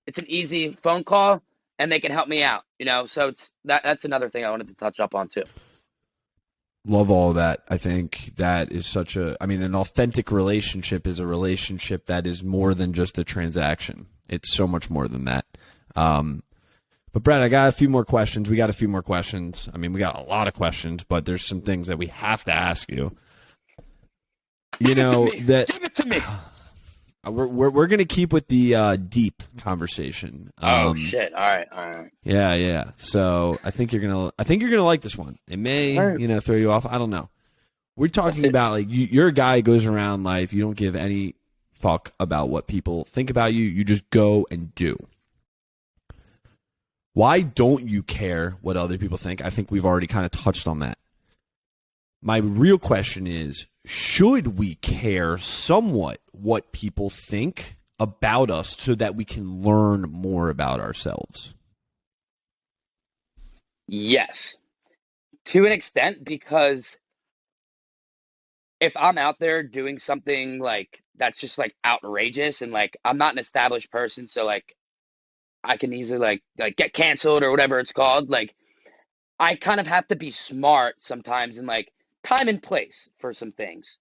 it's an easy phone call and they can help me out, you know? So it's that's another thing I wanted to touch up on too. Love all of that. I think that is an authentic relationship is a relationship that is more than just a transaction. It's so much more than that. But Brad, I got a few more questions. We got a few more questions. I mean, we got a lot of questions, but there's some things that we have to ask you. You know, give it to me. We're gonna keep with the deep conversation. Oh shit! All right. Yeah. So I think you're gonna like this one. It may throw you off. I don't know. We're talking about, like, you're a guy who goes around life. You don't give any fuck about what people think about you. You just go and do. Why don't you care what other people think? I think we've already kind of touched on that. My real question is, should we care somewhat what people think about us so that we can learn more about ourselves? Yes, to an extent, because if I'm out there doing something like that's just like outrageous and like I'm not an established person, so like I can easily like get canceled or whatever it's called. Like I kind of have to be smart sometimes and like time and place for some things.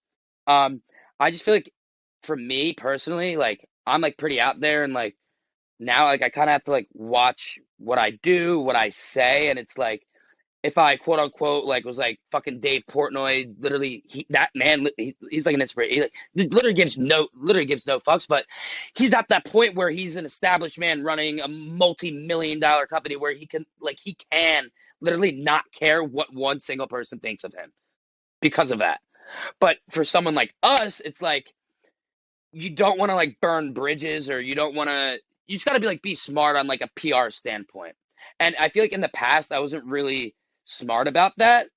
Um, I just feel like for me personally, like I'm like pretty out there and like now like I kind of have to like watch what I do, what I say, and it's like if I quote unquote like was like fucking Dave Portnoy, literally that man, he's like an inspiration. He like, literally gives no fucks. But he's at that point where he's an established man running a multi-million-dollar company where he can literally not care what one single person thinks of him because of that. But for someone like us, it's like you don't want to like burn bridges or you don't want to. You just got to be smart on like a PR standpoint. And I feel like in the past I wasn't really smart about that,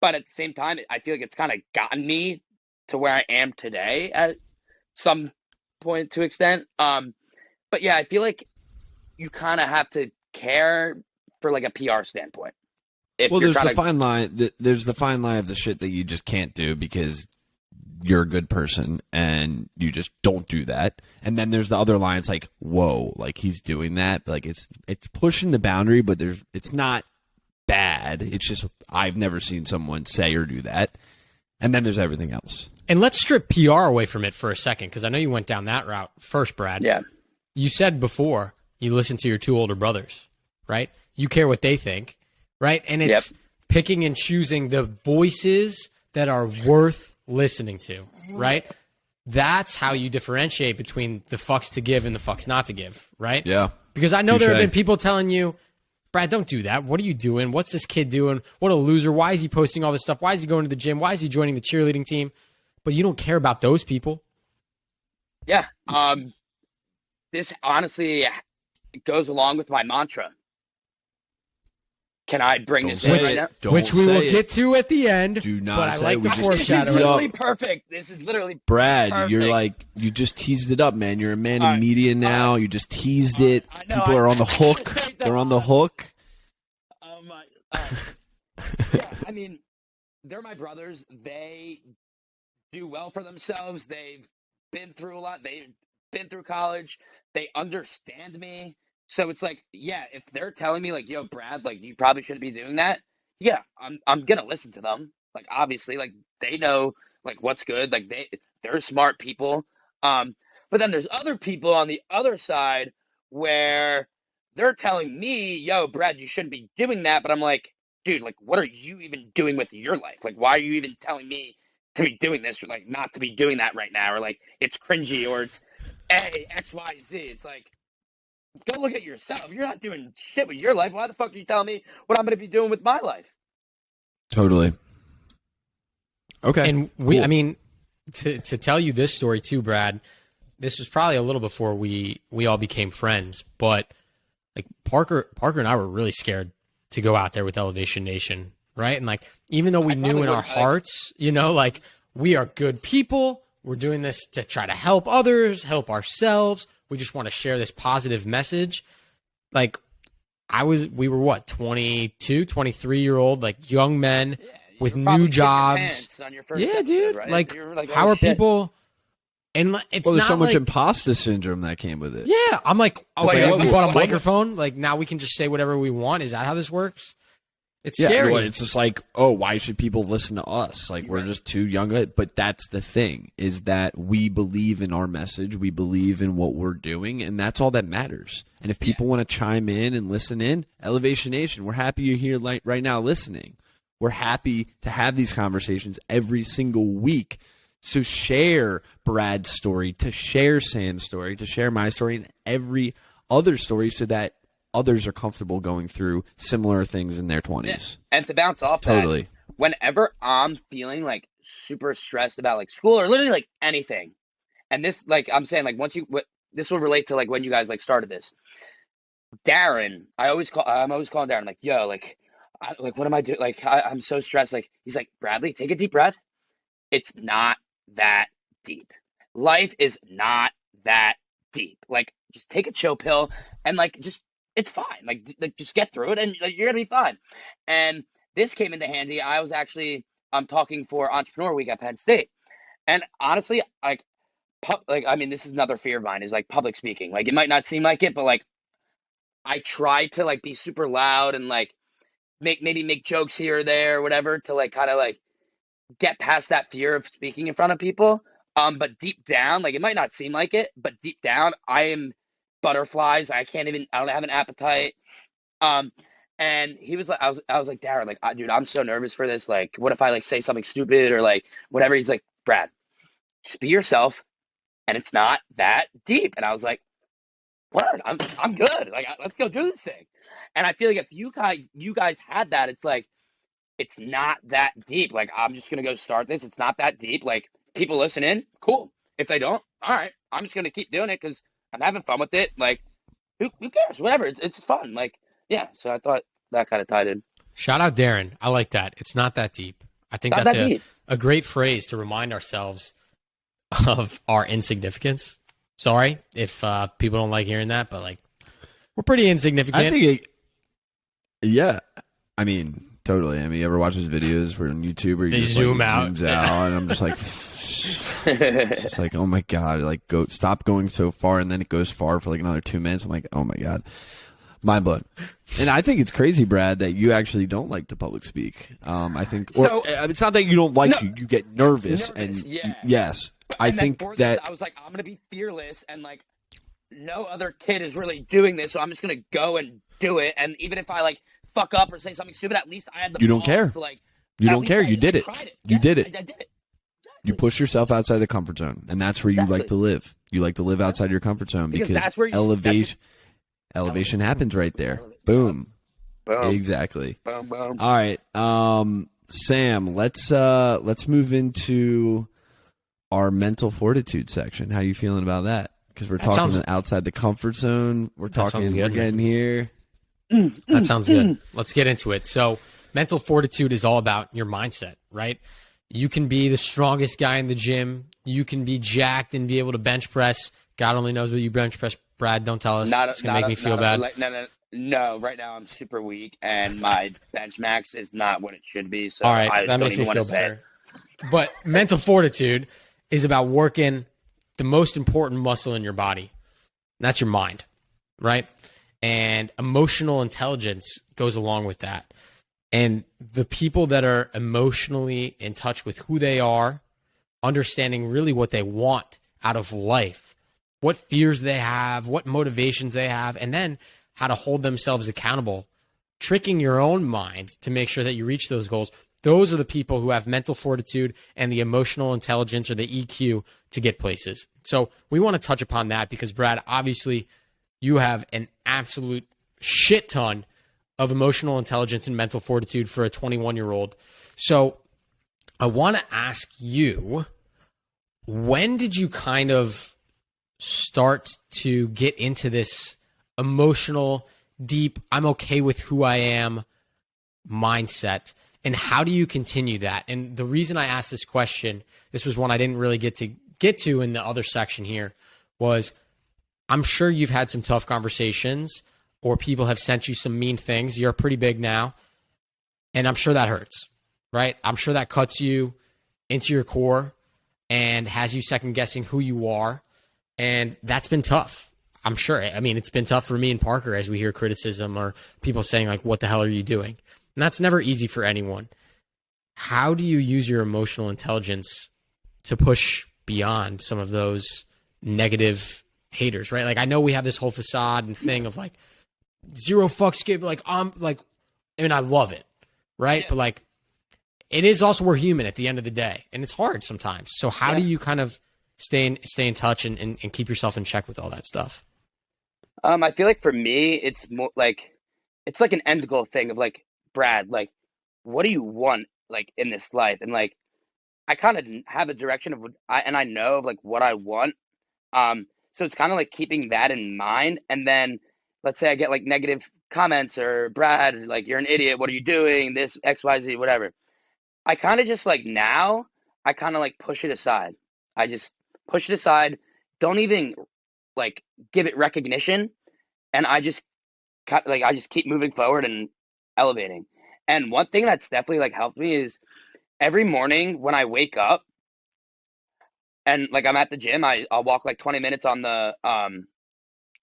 but at the same time I feel like it's kind of gotten me to where I am today at some point to extent. But yeah, I feel like you kind of have to care for like a PR standpoint. Well, there's the fine line. There's the fine line of the shit that you just can't do because you're a good person and you just don't do that. And then there's the other line. It's like, whoa, like he's doing that. Like it's pushing the boundary, but it's not bad. It's just I've never seen someone say or do that. And then there's everything else. And let's strip PR away from it for a second, because I know you went down that route first, Brad. Yeah. You said before you listen to your two older brothers, right? You care what they think, right? And it's picking and choosing the voices that are worth listening to, right? That's how you differentiate between the fucks to give and the fucks not to give, right? Yeah. Because I know there have been people telling you, Brad, don't do that. What are you doing? What's this kid doing? What a loser. Why is he posting all this stuff? Why is he going to the gym? Why is he joining the cheerleading team? But you don't care about those people. Yeah. This honestly goes along with my mantra. Can I bring this in right now? Which we will get to at the end. Do not but I say like we the just foreshadow. This is literally perfect. This is literally Brad, perfect. you're like, you just teased it up, man. You're a man in media now. You just teased it. People are on the hook. They're on the hook. Oh my. Yeah, I mean, they're my brothers. They do well for themselves. They've been through a lot. They've been through college. They understand me. So it's like, yeah, if they're telling me like, yo, Brad, like you probably shouldn't be doing that. Yeah, I'm gonna listen to them. Like obviously, like they know like what's good. Like they're smart people. But then there's other people on the other side where they're telling me, yo, Brad, you shouldn't be doing that. But I'm like, dude, like what are you even doing with your life? Like why are you even telling me to be doing this or like not to be doing that right now? Or like it's cringy or it's X, Y, Z. It's like, go look at yourself. You're not doing shit with your life. Why the fuck are you telling me what I'm going to be doing with my life? Totally. Okay. And I mean, to tell you this story too, Brad, this was probably a little before we all became friends, but like Parker and I were really scared to go out there with Elevation Nation, right? And like, even though we knew in our hearts, you know, like we are good people. We're doing this to try to help others, help ourselves. We just want to share this positive message. Like we were what, 22, 23-year-old, like young men with new jobs. On your first yeah, episode, dude. right? Like oh, how are shit. people? And it's Well, there's not so much like, imposter syndrome that came with it. yeah, I'm like, okay, Wait, we bought a what- microphone. Like now we can just say whatever we want. Is that how this works? It's Yeah, scary. well, it's just like, oh, why should people listen to us? Like, we're just too young. But that's the thing, is that we believe in our message. We believe in what we're doing, and that's all that matters. And if people want to chime in and listen in, Elevation Nation, we're happy you're here right now listening. We're happy to have these conversations every single week. So share Brad's story, to share Sam's story, to share my story, and every other story so that others are comfortable going through similar things in their 20s. Yeah. And to bounce off Totally. that, whenever I'm feeling like super stressed about like school or literally like anything, and this like I'm saying like this will relate to like when you guys like started this. Darren, I'm always calling Darren like, yo, like, like, what am I doing? Like, I'm so stressed. Like, he's like, Bradley, take a deep breath. It's not that deep. Life is not that deep. Like, just take a chill pill and like, just it's fine. Like just get through it and like, you're gonna be fine. And this came into handy. I was actually I'm talking for Entrepreneur Week at Penn State, and honestly, like I mean, this is another fear of mine is like public speaking. Like, it might not seem like it, but like I try to like be super loud and like make jokes here or there or whatever to like kind of like get past that fear of speaking in front of people. But deep down, like it might not seem like it, but deep down, I am butterflies. I don't have an appetite. Um, and he was like, I was like, Darren, like, dude, I'm so nervous for this. Like, what if I like say something stupid or like whatever? He's like, Brad, just be yourself, and it's not that deep. And I was like, word, I'm good. Like, let's go do this thing. And I feel like if you guys had that, it's like it's not that deep. Like, I'm just gonna go start this. It's not that deep. Like, people listen in, cool. If they don't, all right, I'm just gonna keep doing it because I'm having fun with it. Like, who cares? Whatever. It's fun. Like, yeah. So I thought that kind of tied in. Shout out Darren. I like that. It's not that deep. I think It's not that's that deep. a great phrase to remind ourselves of our insignificance. Sorry if people don't like hearing that, but like we're pretty insignificant. I think yeah. I mean, totally. I mean, you ever watch those videos where on YouTube where you They just zoom like, out. zooms out, and I'm just like, it's just like, oh my god, like stop going so far, and then it goes far for like another 2 minutes. I'm like, oh my god, mind blown. And I think it's crazy, Brad, that you actually don't like to public speak. I think, it's not that you don't like to, you get nervous, and yeah. yes, I think that I was like, I'm gonna be fearless, and like no other kid is really doing this, so I'm just gonna go and do it. And even if I like fuck up or say something stupid, at least I had the You don't balls care. to like. you at don't least care. I You did it. tried it. You Yeah, did it. I did it. You push yourself outside the comfort zone, and that's where you like to live. You like to live outside your comfort zone because that's where elevation happens right there. Boom. Exactly. Boom. Boom. All right, Sam. Let's move into our mental fortitude section. How you feeling about that? Because we're talking outside the comfort zone. We're talking. We're getting here. That sounds good. Let's get into it. So, mental fortitude is all about your mindset, right? You can be the strongest guy in the gym. You can be jacked and be able to bench press. God only knows what you bench press, Brad. Don't tell us. It's going to make me feel bad. No, right now I'm super weak, and my bench max is not what it should be. So all right, I that don't makes even me want feel to say better. it. But mental fortitude is about working the most important muscle in your body. And that's your mind, right? And emotional intelligence goes along with that. And the people that are emotionally in touch with who they are, understanding really what they want out of life, what fears they have, what motivations they have, and then how to hold themselves accountable, tricking your own mind to make sure that you reach those goals. Those are the people who have mental fortitude and the emotional intelligence or the EQ to get places. So we want to touch upon that because, Brad, obviously you have an absolute shit ton of emotional intelligence and mental fortitude for a 21-year-old. So I want to ask you, when did you kind of start to get into this emotional, deep, I'm okay with who I am mindset? And how do you continue that? And the reason I asked this question, this was one I didn't really get to in the other section here, was I'm sure you've had some tough conversations or people have sent you some mean things. You're pretty big now. And I'm sure that hurts, right? I'm sure that cuts you into your core and has you second guessing who you are. And that's been tough. I'm sure. I mean, it's been tough for me and Parker as we hear criticism or people saying like, what the hell are you doing? And that's never easy for anyone. How do you use your emotional intelligence to push beyond some of those negative haters, right? Like, I know we have this whole facade and thing of like zero fucks given, like, and I love it, right? Yeah. But like, it is also, we're human at the end of the day, and it's hard sometimes. So how do you kind of stay in touch and keep yourself in check with all that stuff? I feel like for me, it's more like, it's like an end goal thing of like, Brad, like, what do you want, like, in this life? And like, I kind of have a direction of what I know of like what I want. So it's kind of like keeping that in mind, and then let's say I get like negative comments or Brad, like you're an idiot, what are you doing? This XYZ, whatever. I kind of just like now I kind of like push it aside. I just push it aside. Don't even like give it recognition, and I just keep moving forward and elevating. And one thing that's definitely like helped me is every morning when I wake up and like I'm at the gym, I'll walk like 20 minutes on the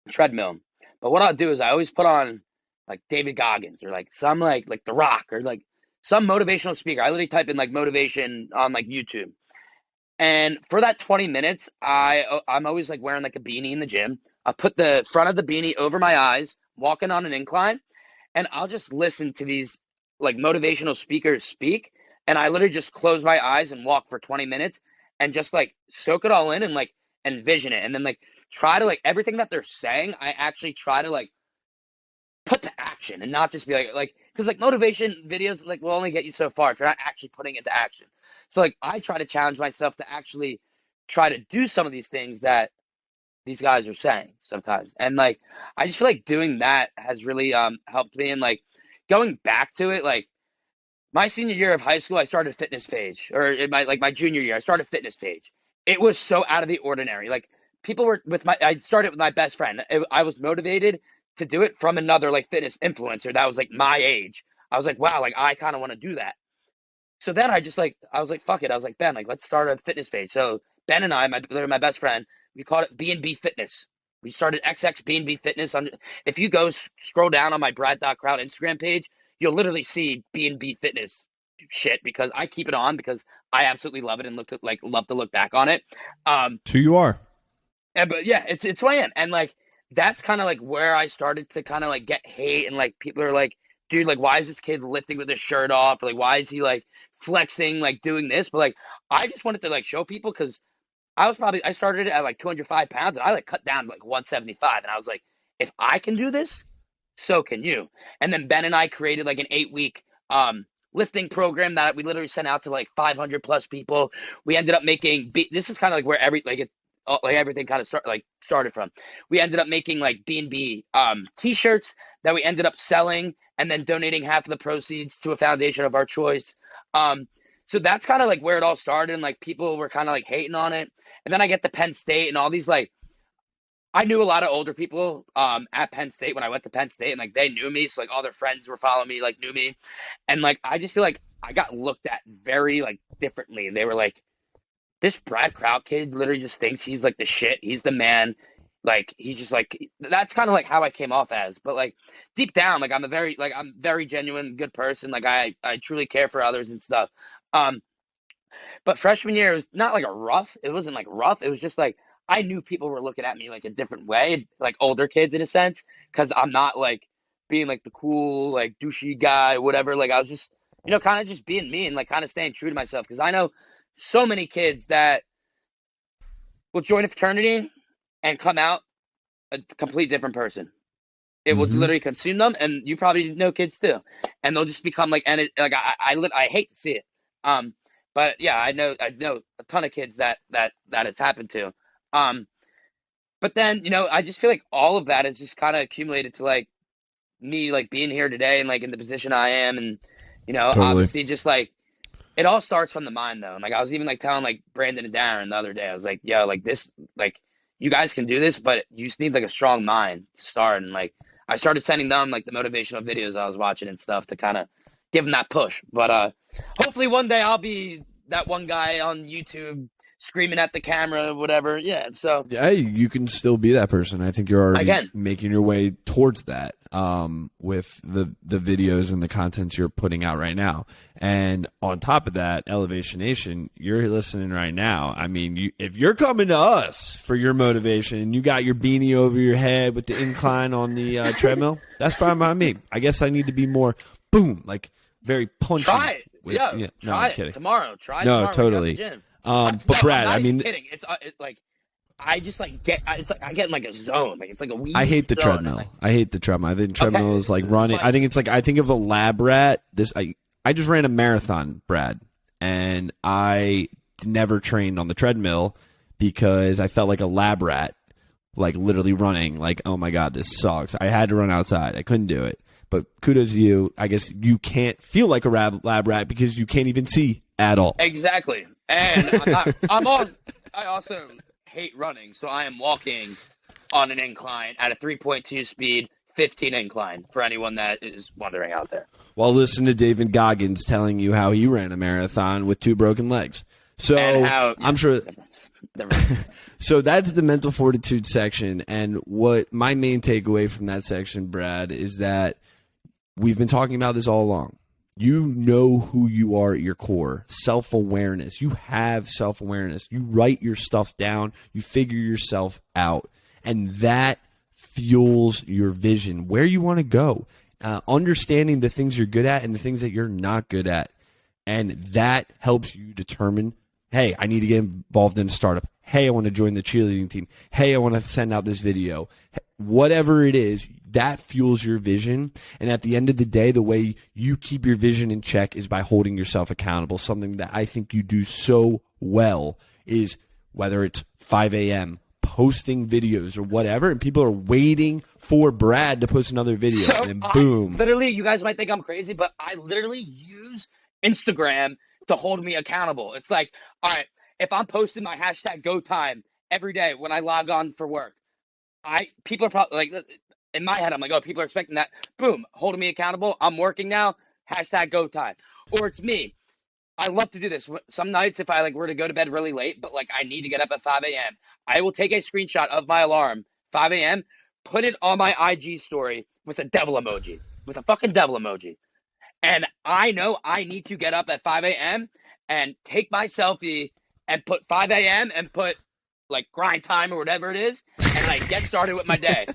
treadmill. But what I'll do is I always put on like David Goggins or like some like The Rock or like some motivational speaker. I literally type in like motivation on like YouTube. And for that 20 minutes, I'm always like wearing like a beanie in the gym. I put the front of the beanie over my eyes, walking on an incline, and I'll just listen to these like motivational speakers speak. And I literally just close my eyes and walk for 20 minutes and just like soak it all in and like envision it. And then like try to like everything that they're saying, I actually try to like put to action and not just be like because like motivation videos like will only get you so far if you're not actually putting it into action. So like I try to challenge myself to actually try to do some of these things that these guys are saying sometimes. And like I just feel like doing that has really helped me. And like going back to it, like my senior year of high school, I started a fitness page, or in my junior year, I started a fitness page. It was so out of the ordinary. Like people were I started with my best friend. I was motivated to do it from another like fitness influencer that was like my age. I was like, wow, like I kind of want to do that. So then I was like, fuck it. I was like, Ben, like let's start a fitness page. So Ben and I, my best friend, we called it B&B Fitness. We started XX B&B Fitness. If you go scroll down on my Brad.Kraut Instagram page, you'll literally see B&B Fitness shit because I keep it on because I absolutely love it and love to look back on it. It's who you are. But yeah, it's who I am. And like that's kind of like where I started to kind of like get hate and like people are like, dude, like why is this kid lifting with his shirt off? Or, like why is he like flexing, like doing this? But like I just wanted to like show people because I started it at like 205 pounds and I like cut down to like 175. And I was like, if I can do this, so can you. And then Ben and I created like an 8-week lifting program that we literally sent out to like 500 plus people. We ended up making, this is kind of like where everything kind of started from. We ended up making like B&B t-shirts that we ended up selling and then donating half of the proceeds to a foundation of our choice. So that's kind of like where it all started. And like people were kind of like hating on it. And then I get to Penn State and all these like, I knew a lot of older people at Penn State when I went to Penn State and like they knew me. So like all their friends were following me, like knew me. And like I just feel like I got looked at very like differently. They were like, this Brad Kraut kid literally just thinks he's like the shit. He's the man. Like he's just like that's kind of like how I came off as. But like deep down, like I'm very genuine, good person. Like I truly care for others and stuff. But freshman year, it was not like it wasn't like rough. It was just like, I knew people were looking at me like a different way, like older kids in a sense, because I'm not like being like the cool, like douchey guy, whatever. Like I was just, kind of just being me and like kind of staying true to myself. Because I know so many kids that will join a fraternity and come out a complete different person. It will literally consume them. And you probably know kids too. And they'll just become like, and I hate to see it. But yeah, I know a ton of kids that has happened to. But then, I just feel like all of that is just kind of accumulated to like me, like being here today and like in the position I am. And, Totally. Obviously just like, it all starts from the mind though. And like, I was even like telling like Brandon and Darren the other day, I was like, yo, like this, like you guys can do this, but you just need like a strong mind to start. And like, I started sending them like the motivational videos I was watching and stuff to kind of give them that push. But, hopefully one day I'll be that one guy on YouTube screaming at the camera, whatever. Yeah. So yeah, you can still be that person. I think you're already making your way towards that with the videos and the contents you're putting out right now. And on top of that, Elevation Nation, you're listening right now. I mean, if you're coming to us for your motivation and you got your beanie over your head with the incline on the treadmill, that's fine by me. I guess I need to be more boom, like very punchy. Try it. Try it tomorrow. Try it no, tomorrow totally. But Brad, I'm I mean, kidding. It's like I just like it's like I get in like a zone. Like it's like a weed I hate the zone. treadmill. I hate the treadmill. I think treadmill is like running. I think it's like I think of a lab rat. I just ran a marathon, Brad, and I never trained on the treadmill because I felt like a lab rat like literally running, like, oh my God, this sucks. I had to run outside. I couldn't do it. But kudos to you. I guess you can't feel like a lab rat because you can't even see at all. Exactly. And I also hate running, so I am walking on an incline at a 3.2 speed, 15 incline for anyone that is wondering out there. Well, listen to David Goggins telling you how he ran a marathon with 2 broken legs. So I'm sure. So that's the mental fortitude section. And what my main takeaway from that section, Brad, is that we've been talking about this all along. You know who you are at your core. Self-awareness. You have self-awareness. You write your stuff down. You figure yourself out. And that fuels your vision, where you want to go. Understanding the things you're good at and the things that you're not good at. And that helps you determine, hey, I need to get involved in a startup. Hey, I want to join the cheerleading team. Hey, I want to send out this video. Whatever it is, that fuels your vision. And at the end of the day, the way you keep your vision in check is by holding yourself accountable. Something that I think you do so well is whether it's 5 a.m., posting videos or whatever, and people are waiting for Brad to post another video, So and then boom. Literally, you guys might think I'm crazy, but I literally use Instagram to hold me accountable. It's like, all right, if I'm posting my hashtag go time every day when I log on for work, people are probably like, in my head, I'm like, oh, people are expecting that. Boom, holding me accountable. I'm working now. Hashtag go time. Or it's me. I love to do this. Some nights, if I were to go to bed really late, but I need to get up at 5 a.m., I will take a screenshot of my alarm, 5 a.m., put it on my IG story with a devil emoji, with a fucking devil emoji. And I know I need to get up at 5 a.m. and take my selfie and put 5 a.m. and put grind time or whatever it is, and I get started with my day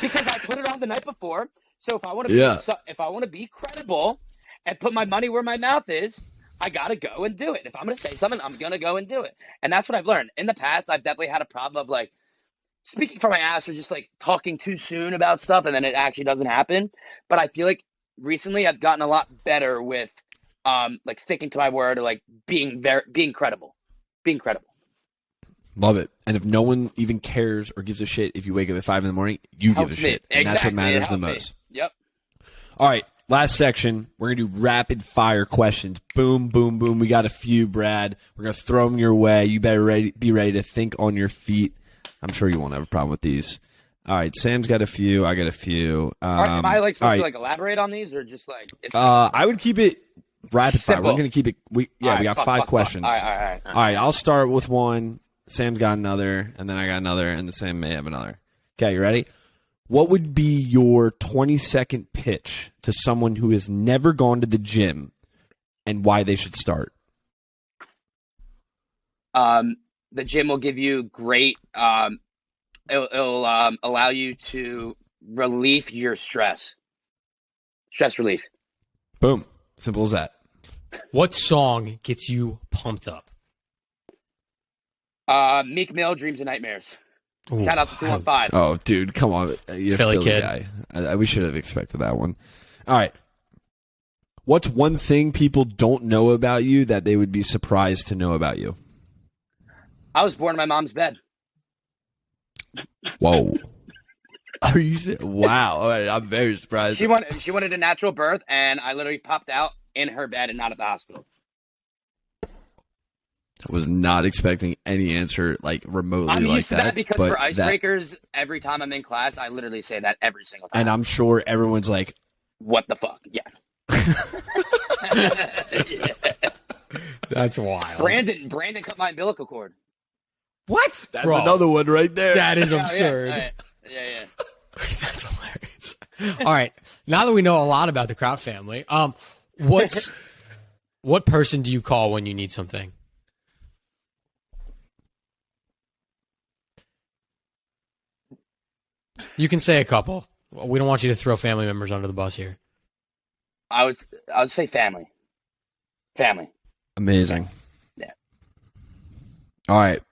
because I put it on the night before. So if I want to be credible and put my money where my mouth is, I gotta go and do it. If I'm gonna say something, I'm gonna go and do it. And that's what I've learned. In the past, I've definitely had a problem of speaking from my ass or just talking too soon about stuff, and then it actually doesn't happen. But I feel like recently I've gotten a lot better with sticking to my word or being credible. Being credible. Love it. And if no one even cares or gives a shit if you wake up at 5 a.m, you give a shit. And that's what matters the most. Yep. All right. Last section. We're going to do rapid fire questions. Boom, boom, boom. We got a few, Brad. We're going to throw them your way. You better be ready to think on your feet. I'm sure you won't have a problem with these. All right. Sam's got a few. I got a few. Am I supposed to elaborate on these or just it's I would keep it rapid fire. Simple. We're going to keep it. We got 5 questions. All right. All right. I'll start with one. Sam's got another, and then I got another, and then Sam may have another. Okay, you ready? What would be your 20-second pitch to someone who has never gone to the gym and why they should start? The gym will give you great it'll allow you to relieve your stress. Stress relief. Boom. Simple as that. What song gets you pumped up? Meek Mill, Dreams and Nightmares. Ooh, Shout out to 215. Oh, dude, come on. You're a Philly kid. Guy. We should have expected that one. All right. What's one thing people don't know about you that they would be surprised to know about you? I was born in my mom's bed. Whoa. Are you serious? Wow. All right, I'm very surprised. She wanted a natural birth, and I literally popped out in her bed and not at the hospital. I was not expecting any answer remotely like that. I'm used to that because for icebreakers, every time I'm in class, I literally say that every single time. And I'm sure everyone's like, what the fuck? Yeah. That's wild. Brandon cut my umbilical cord. What? That's another one right there. That is absurd. Yeah. That's hilarious. All right. Now that we know a lot about the Kraut family, what person do you call when you need something? You can say a couple. We don't want you to throw family members under the bus here. I would say family. Family. Amazing. Yeah. All right.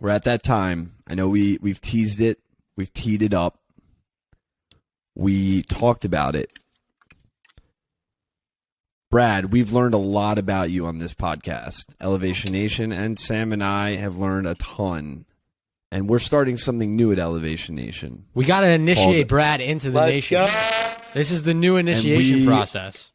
We're at that time. I know we've teased it. We've teed it up. We talked about it. Brad, we've learned a lot about you on this podcast. Elevation Nation and Sam and I have learned a ton. And we're starting something new at Elevation Nation. We got to initiate Brad into the nation. Go. This is the new initiation process.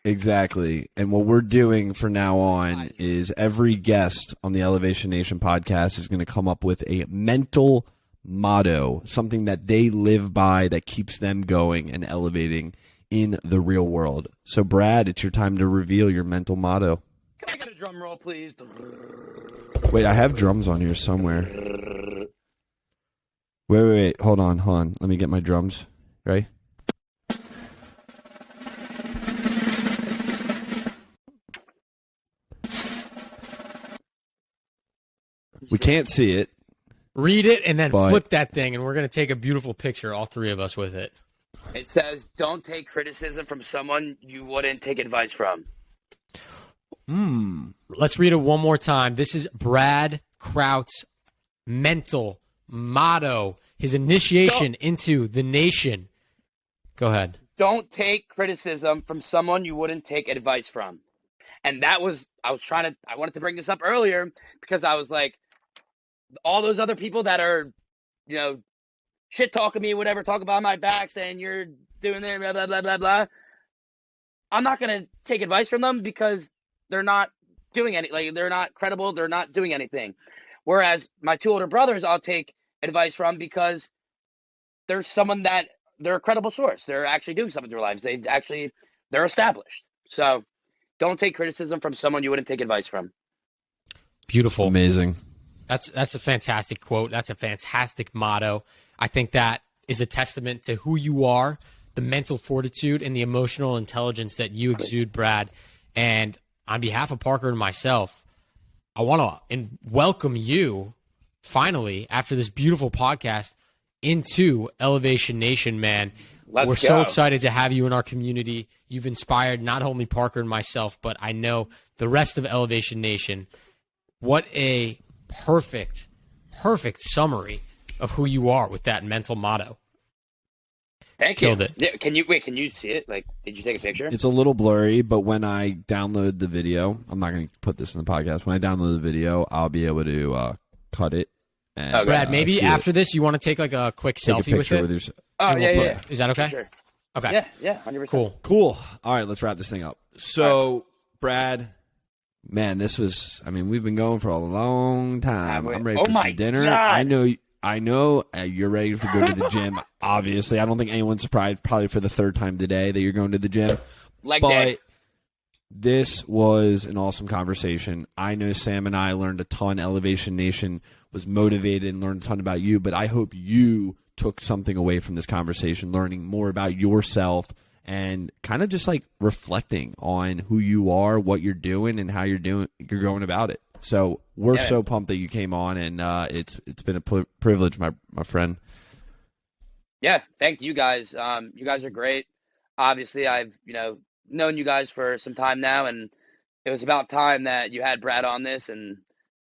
Exactly. And what we're doing for now on is every guest on the Elevation Nation podcast is going to come up with a mental motto, something that they live by that keeps them going and elevating in the real world. So, Brad, it's your time to reveal your mental motto. Can I get a drum roll, please? Wait, I have drums on here somewhere. Wait. Hold on. Let me get my drums. Right? We can't see it. Read it and then flip that thing, and we're going to take a beautiful picture, all three of us with it. It says, don't take criticism from someone you wouldn't take advice from. Let's read it one more time. This is Brad Kraut's mental motto, his initiation into the nation. Go ahead. Don't take criticism from someone you wouldn't take advice from. And that was, I wanted to bring this up earlier because I was like, all those other people that are, shit talking me, whatever, talk about my back, saying you're doing that, blah, blah, blah, blah, blah. I'm not going to take advice from them because they're not doing they're not credible. They're not doing anything. Whereas my two older brothers, I'll take advice from because there's someone that they're a credible source. They're actually doing something in their lives. They're established. So don't take criticism from someone you wouldn't take advice from. Beautiful. Amazing. That's a fantastic quote. That's a fantastic motto. I think that is a testament to who you are, the mental fortitude and the emotional intelligence that you exude, Brad. And on behalf of Parker and myself, I want to welcome you finally after this beautiful podcast into Elevation Nation, man. We're so excited to have you in our community. You've inspired not only Parker and myself, but I know the rest of Elevation Nation. What a perfect summary of who you are with that mental motto. Thank you. Killed it. Yeah, can you see it? Did you take a picture? It's a little blurry, but when I download the video, I'm not going to put this in the podcast. When I download the video, I'll be able to cut it. And, Brad, maybe after this, you want to take a quick selfie with it? Yeah. Is that okay? Sure. Okay. Yeah, 100%. Cool. All right, let's wrap this thing up. So, Brad, man, we've been going for a long time. I'm ready for some dinner. God. I know you're ready to go to the gym, obviously. I don't think anyone's surprised, probably for the third time today, that you're going to the gym. Day. This was an awesome conversation. I know Sam and I learned a ton. Elevation Nation was motivated and learned a ton about you, but I hope you took something away from this conversation, learning more about yourself and kind of just reflecting on who you are, what you're doing, and how you're going about it. So we're so pumped that you came on, and it's been a privilege, my friend. Yeah, thank you guys. You guys are great. Obviously, I've known you guys for some time now, and it was about time that you had Brad on this, and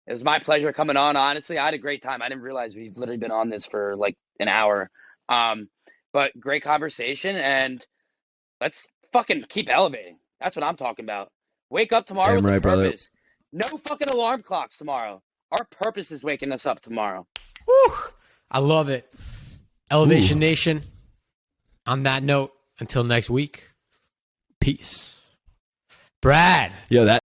it was my pleasure coming on. Honestly, I had a great time. I didn't realize we've literally been on this for an hour. But great conversation, and let's fucking keep elevating. That's what I'm talking about. Wake up tomorrow with a purpose. Brother. No fucking alarm clocks tomorrow. Our purpose is waking us up tomorrow. Woo! I love it. Elevation Nation. On that note, until next week, peace. Brad. Yo, that